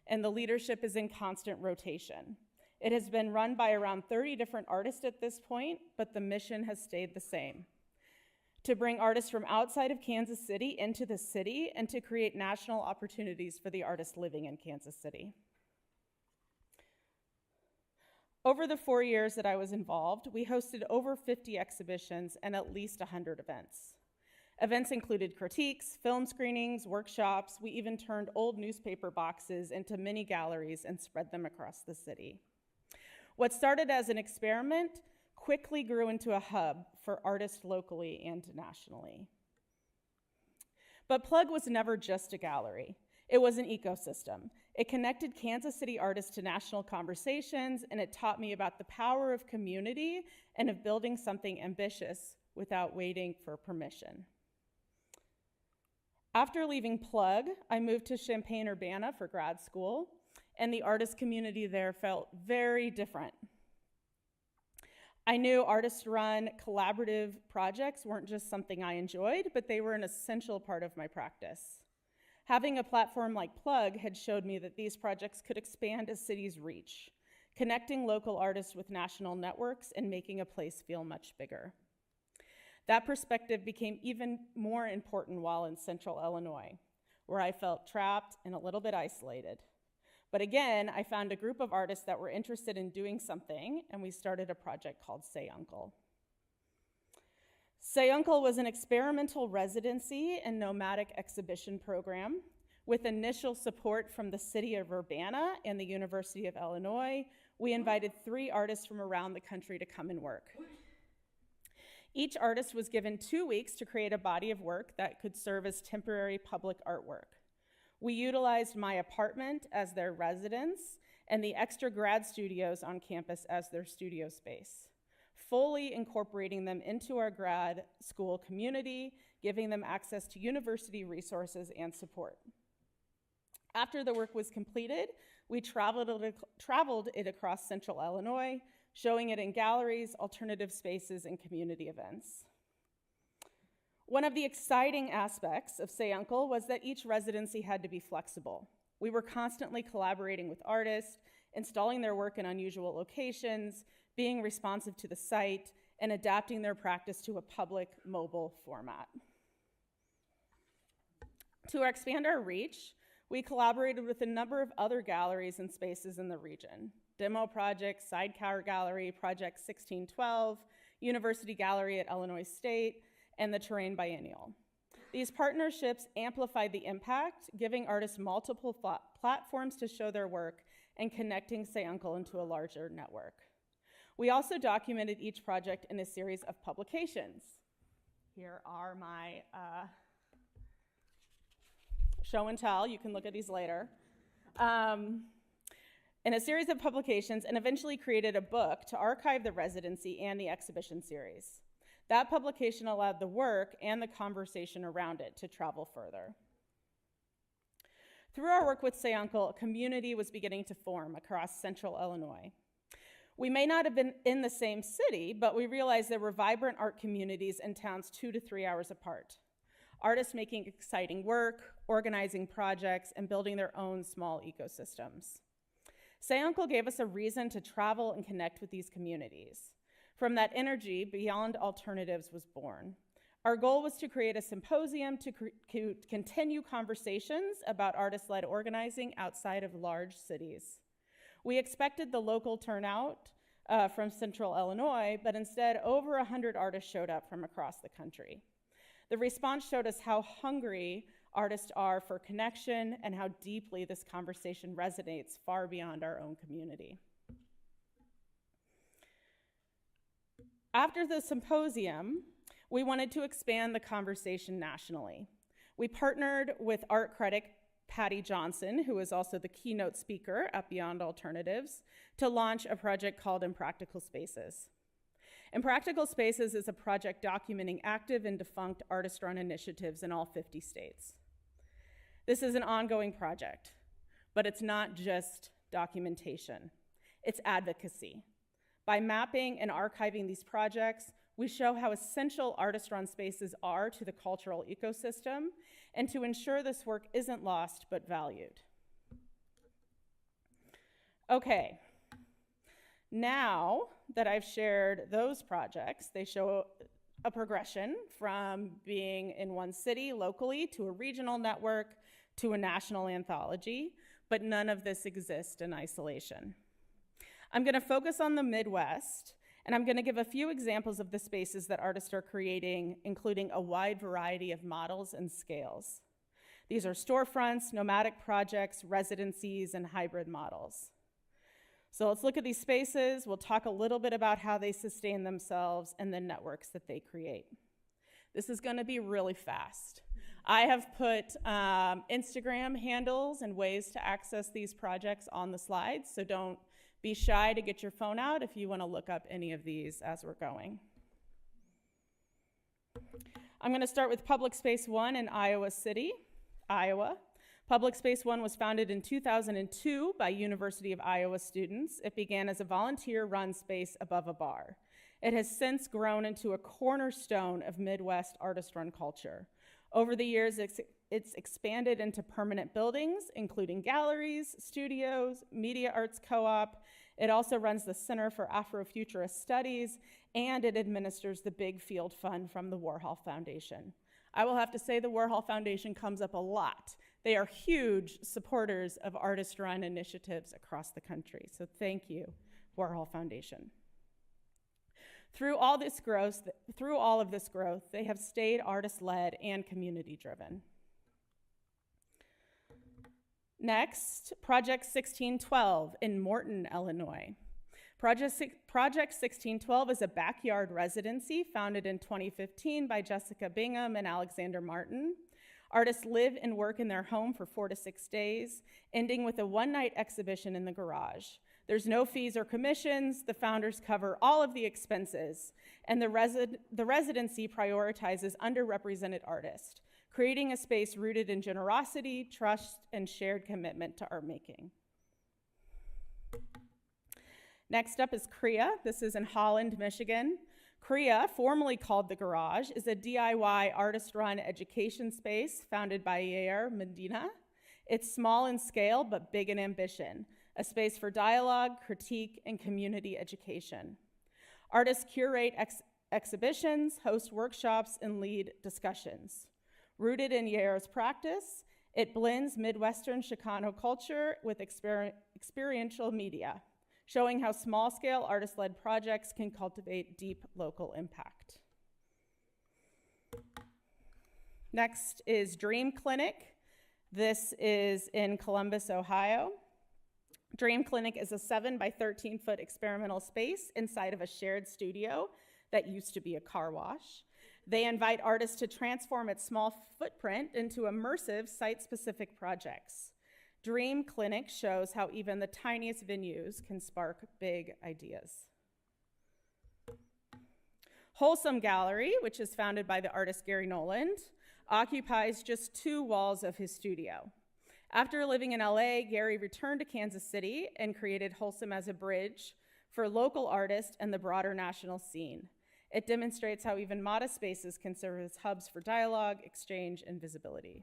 and the leadership is in constant rotation. It has been run by around 30 different artists at this point, but the mission has stayed the same: to bring artists from outside of Kansas City into the city and to create national opportunities for the artists living in Kansas City. Over the 4 years that I was involved, we hosted over 50 exhibitions and at least 100 events. Events included critiques, film screenings, workshops. We even turned old newspaper boxes into mini galleries and spread them across the city. What started as an experiment quickly grew into a hub for artists locally and nationally. But Plug was never just a gallery. It was an ecosystem. It connected Kansas City artists to national conversations, and it taught me about the power of community and of building something ambitious without waiting for permission. After leaving Plug, I moved to Champaign-Urbana for grad school, and the artist community there felt very different. I knew artist-run collaborative projects weren't just something I enjoyed, but they were an essential part of my practice. Having a platform like Plug had showed me that these projects could expand a city's reach, connecting local artists with national networks and making a place feel much bigger. That perspective became even more important while in Central Illinois, where I felt trapped and a little bit isolated. But again, I found a group of artists that were interested in doing something, and we started a project called Say Uncle. Say Uncle was an experimental residency and nomadic exhibition program with initial support from the city of Urbana and the University of Illinois. We invited 3 artists from around the country to come and work. Each artist was given 2 weeks to create a body of work that could serve as temporary public artwork. We utilized my apartment as their residence and the extra grad studios on campus as their studio space, fully incorporating them into our grad school community, giving them access to university resources and support. After the work was completed, we traveled it across Central Illinois, showing it in galleries, alternative spaces, and community events. One of the exciting aspects of Say Uncle was that each residency had to be flexible. We were constantly collaborating with artists, installing their work in unusual locations, being responsive to the site, and adapting their practice to a public mobile format. To expand our reach, we collaborated with a number of other galleries and spaces in the region: Demo Project, Sidecar Gallery, Project 1612, University Gallery at Illinois State, and the Terrain Biennial. These partnerships amplified the impact, giving artists multiple platforms to show their work and connecting Say Uncle into a larger network. We also documented each project in a series of publications. here are my show and tell. You can look at these later. In a series of publications, and eventually created a book to archive the residency and the exhibition series. That publication allowed the work and the conversation around it to travel further. Through our work with Say Uncle, a community was beginning to form across central Illinois. We may not have been in the same city, but we realized there were vibrant art communities in towns 2 to 3 hours apart. Artists making exciting work, organizing projects, and building their own small ecosystems. Say Uncle gave us a reason to travel and connect with these communities. From that energy, Beyond Alternatives was born. Our goal was to create a symposium to continue conversations about artist-led organizing outside of large cities. We expected the local turnout from central Illinois, but instead over 100 artists showed up from across the country. The response showed us how hungry artists are for connection and how deeply this conversation resonates far beyond our own community. After the symposium, we wanted to expand the conversation nationally. We partnered with art critic Patty Johnson, who is also the keynote speaker at Beyond Alternatives, to launch a project called Impractical Spaces. Impractical Spaces is a project documenting active and defunct artist-run initiatives in all 50 states. This is an ongoing project, but it's not just documentation, it's advocacy. By mapping and archiving these projects, we show how essential artist-run spaces are to the cultural ecosystem and to ensure this work isn't lost but valued. Okay, now that I've shared those projects, they show a progression from being in one city locally to a regional network to a national anthology, but none of this exists in isolation. I'm gonna focus on the Midwest, and I'm gonna give a few examples of the spaces that artists are creating, including a wide variety of models and scales. These are storefronts, nomadic projects, residencies, and hybrid models. So let's look at these spaces. We'll talk a little bit about how they sustain themselves and the networks that they create. This is gonna be really fast. I have put Instagram handles and ways to access these projects on the slides, so don't be shy to get your phone out if you want to look up any of these as we're going. I'm going to start with Public Space One in Iowa City, Iowa. Public Space One was founded in 2002 by University of Iowa students. It began as a volunteer-run space above a bar. It has since grown into a cornerstone of Midwest artist-run culture. Over the years, it's expanded into permanent buildings, including galleries, studios, media arts co-op. It also runs the Center for Afrofuturist Studies, and it administers the Big Field Fund from the Warhol Foundation. I will have to say the Warhol Foundation comes up a lot. They are huge supporters of artist-run initiatives across the country, so thank you, Warhol Foundation. Through all of this growth, they have stayed artist-led and community-driven. Next, Project 1612 in Morton, Illinois. Project 1612 is a backyard residency founded in 2015 by Jessica Bingham and Alexander Martin. Artists live and work in their home for 4 to 6 days, ending with a one-night exhibition in the garage. There's no fees or commissions. The founders cover all of the expenses, and the residency prioritizes underrepresented artists, creating a space rooted in generosity, trust, and shared commitment to art making. Next up is CREA. This is in Holland, Michigan. CREA, formerly called The Garage, is a DIY artist-run education space founded by Yair Medina. It's small in scale, but big in ambition, a space for dialogue, critique, and community education. Artists curate exhibitions, host workshops, and lead discussions. Rooted in Yair's practice, it blends Midwestern Chicano culture with experiential media, showing how small-scale artist-led projects can cultivate deep local impact. Next is Dream Clinic. This is in Columbus, Ohio. Dream Clinic is a 7 by 13 foot experimental space inside of a shared studio that used to be a car wash. They invite artists to transform its small footprint into immersive, site-specific projects. Dream Clinic shows how even the tiniest venues can spark big ideas. Wholesome Gallery, which is founded by the artist Gary Noland, occupies just 2 walls of his studio. After living in LA, Gary returned to Kansas City and created Wholesome as a bridge for local artists and the broader national scene. It demonstrates how even modest spaces can serve as hubs for dialogue, exchange, and visibility.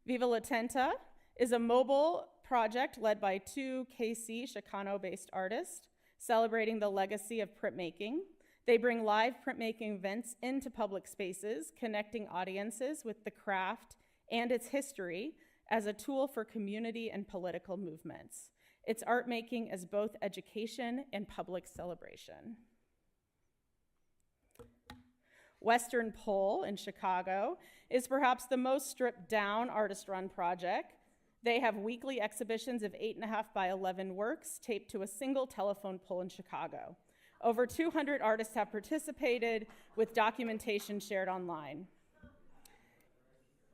Viva La Tenta is a mobile project led by 2 KC Chicano-based artists celebrating the legacy of printmaking. They bring live printmaking events into public spaces, connecting audiences with the craft and its history as a tool for community and political movements. It's art making as both education and public celebration. Western Pole in Chicago is perhaps the most stripped down artist-run project. They have weekly exhibitions of 8.5 by 11 works taped to a single telephone pole in Chicago. Over 200 artists have participated with documentation shared online.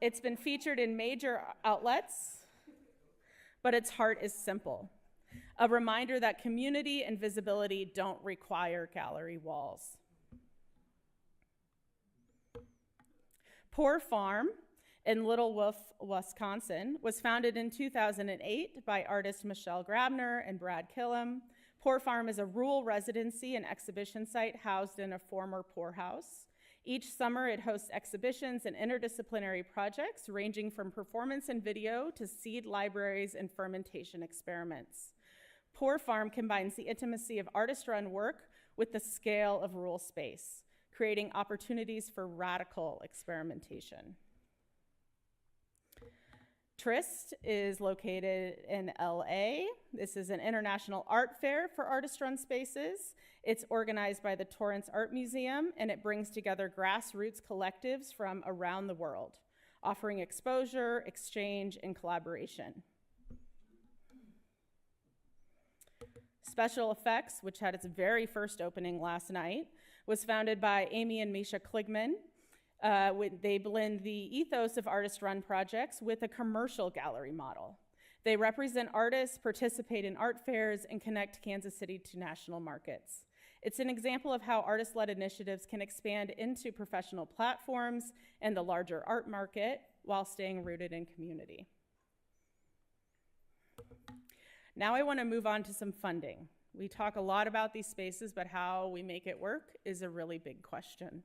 It's been featured in major outlets, but its heart is simple. A reminder that community and visibility don't require gallery walls. Poor Farm in Little Wolf, Wisconsin, was founded in 2008 by artists Michelle Grabner and Brad Killam. Poor Farm is a rural residency and exhibition site housed in a former poorhouse. Each summer, it hosts exhibitions and interdisciplinary projects ranging from performance and video to seed libraries and fermentation experiments. Poor Farm combines the intimacy of artist-run work with the scale of rural space, creating opportunities for radical experimentation. Trist is located in LA. This is an international art fair for artist-run spaces. It's organized by the Torrance Art Museum, and it brings together grassroots collectives from around the world, offering exposure, exchange, and collaboration. Special Effects, which had its very first opening last night, was founded by Amy and Misha Kligman. They blend the ethos of artist-run projects with a commercial gallery model. They represent artists, participate in art fairs, and connect Kansas City to national markets. It's an example of how artist-led initiatives can expand into professional platforms and the larger art market while staying rooted in community. Now I want to move on to some funding. We talk a lot about these spaces, but how we make it work is a really big question.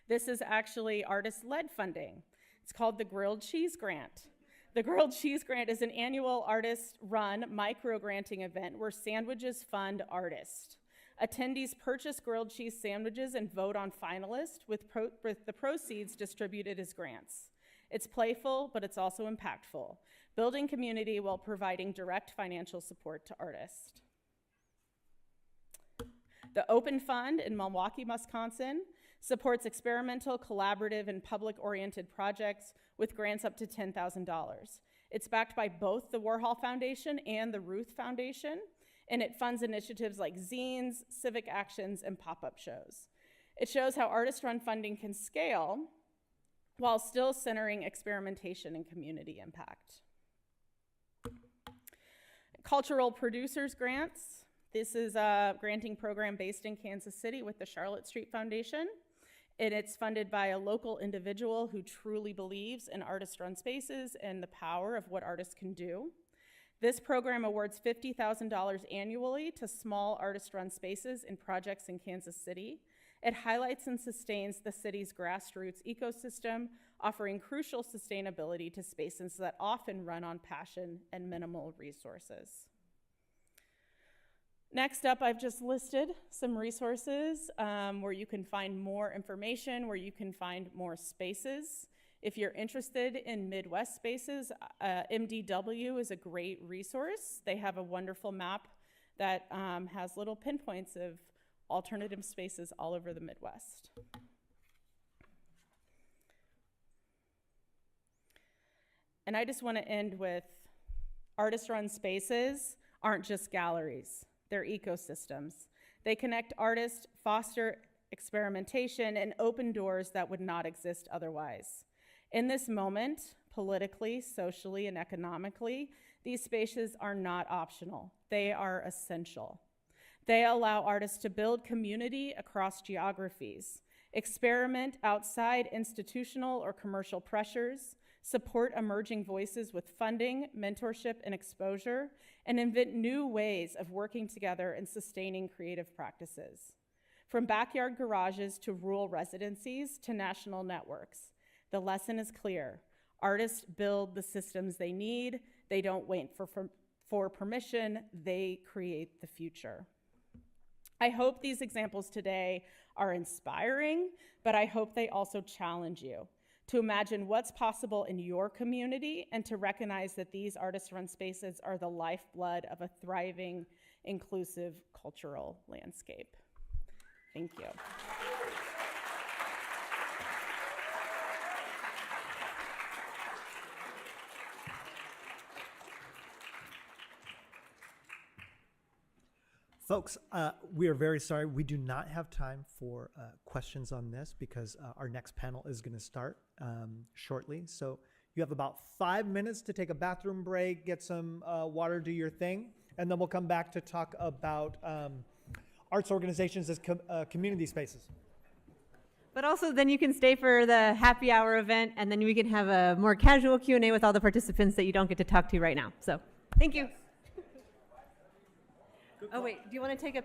This is actually artist-led funding. It's called the Grilled Cheese Grant. The Grilled Cheese Grant is an annual artist-run micro-granting event where sandwiches fund artists. Attendees purchase grilled cheese sandwiches and vote on finalists with the proceeds distributed as grants. It's playful, but it's also impactful, building community while providing direct financial support to artists. The Open Fund in Milwaukee, Wisconsin, supports experimental, collaborative, and public-oriented projects with grants up to $10,000. It's backed by both the Warhol Foundation and the Ruth Foundation, and it funds initiatives like zines, civic actions, and pop-up shows. It shows how artist-run funding can scale while still centering experimentation and community impact. Cultural Producers Grants. This is a granting program based in Kansas City with the Charlotte Street Foundation, and it's funded by a local individual who truly believes in artist-run spaces and the power of what artists can do. This program awards $50,000 annually to small artist-run spaces and projects in Kansas City. It highlights and sustains the city's grassroots ecosystem, offering crucial sustainability to spaces that often run on passion and minimal resources. Next up, I've just listed some resources where you can find more information, where you can find more spaces. If you're interested in Midwest spaces, MDW is a great resource. They have a wonderful map that has little pinpoints of alternative spaces all over the Midwest. And I just want to end with artist-run spaces aren't just galleries. They're ecosystems. They connect artists, foster experimentation, and open doors that would not exist otherwise. In this moment, politically, socially, and economically, these spaces are not optional. They are essential. They allow artists to build community across geographies, experiment outside institutional or commercial pressures, support emerging voices with funding, mentorship, and exposure, and invent new ways of working together and sustaining creative practices. From backyard garages to rural residencies to national networks, the lesson is clear. Artists build the systems they need. They don't wait for permission. They create the future. I hope these examples today are inspiring, but I hope they also challenge you to imagine what's possible in your community and to recognize that these artist-run spaces are the lifeblood of a thriving, inclusive cultural landscape. Thank you. Folks, we are very sorry. We do not have time for questions on this because our next panel is going to start shortly. So you have about 5 minutes to take a bathroom break, get some water, do your thing, and then we'll come back to talk about arts organizations as community spaces. But also then you can stay for the happy hour event, and then we can have a more casual Q&A with all the participants that you don't get to talk to right now. So thank you. Oh, wait, do you want to take a...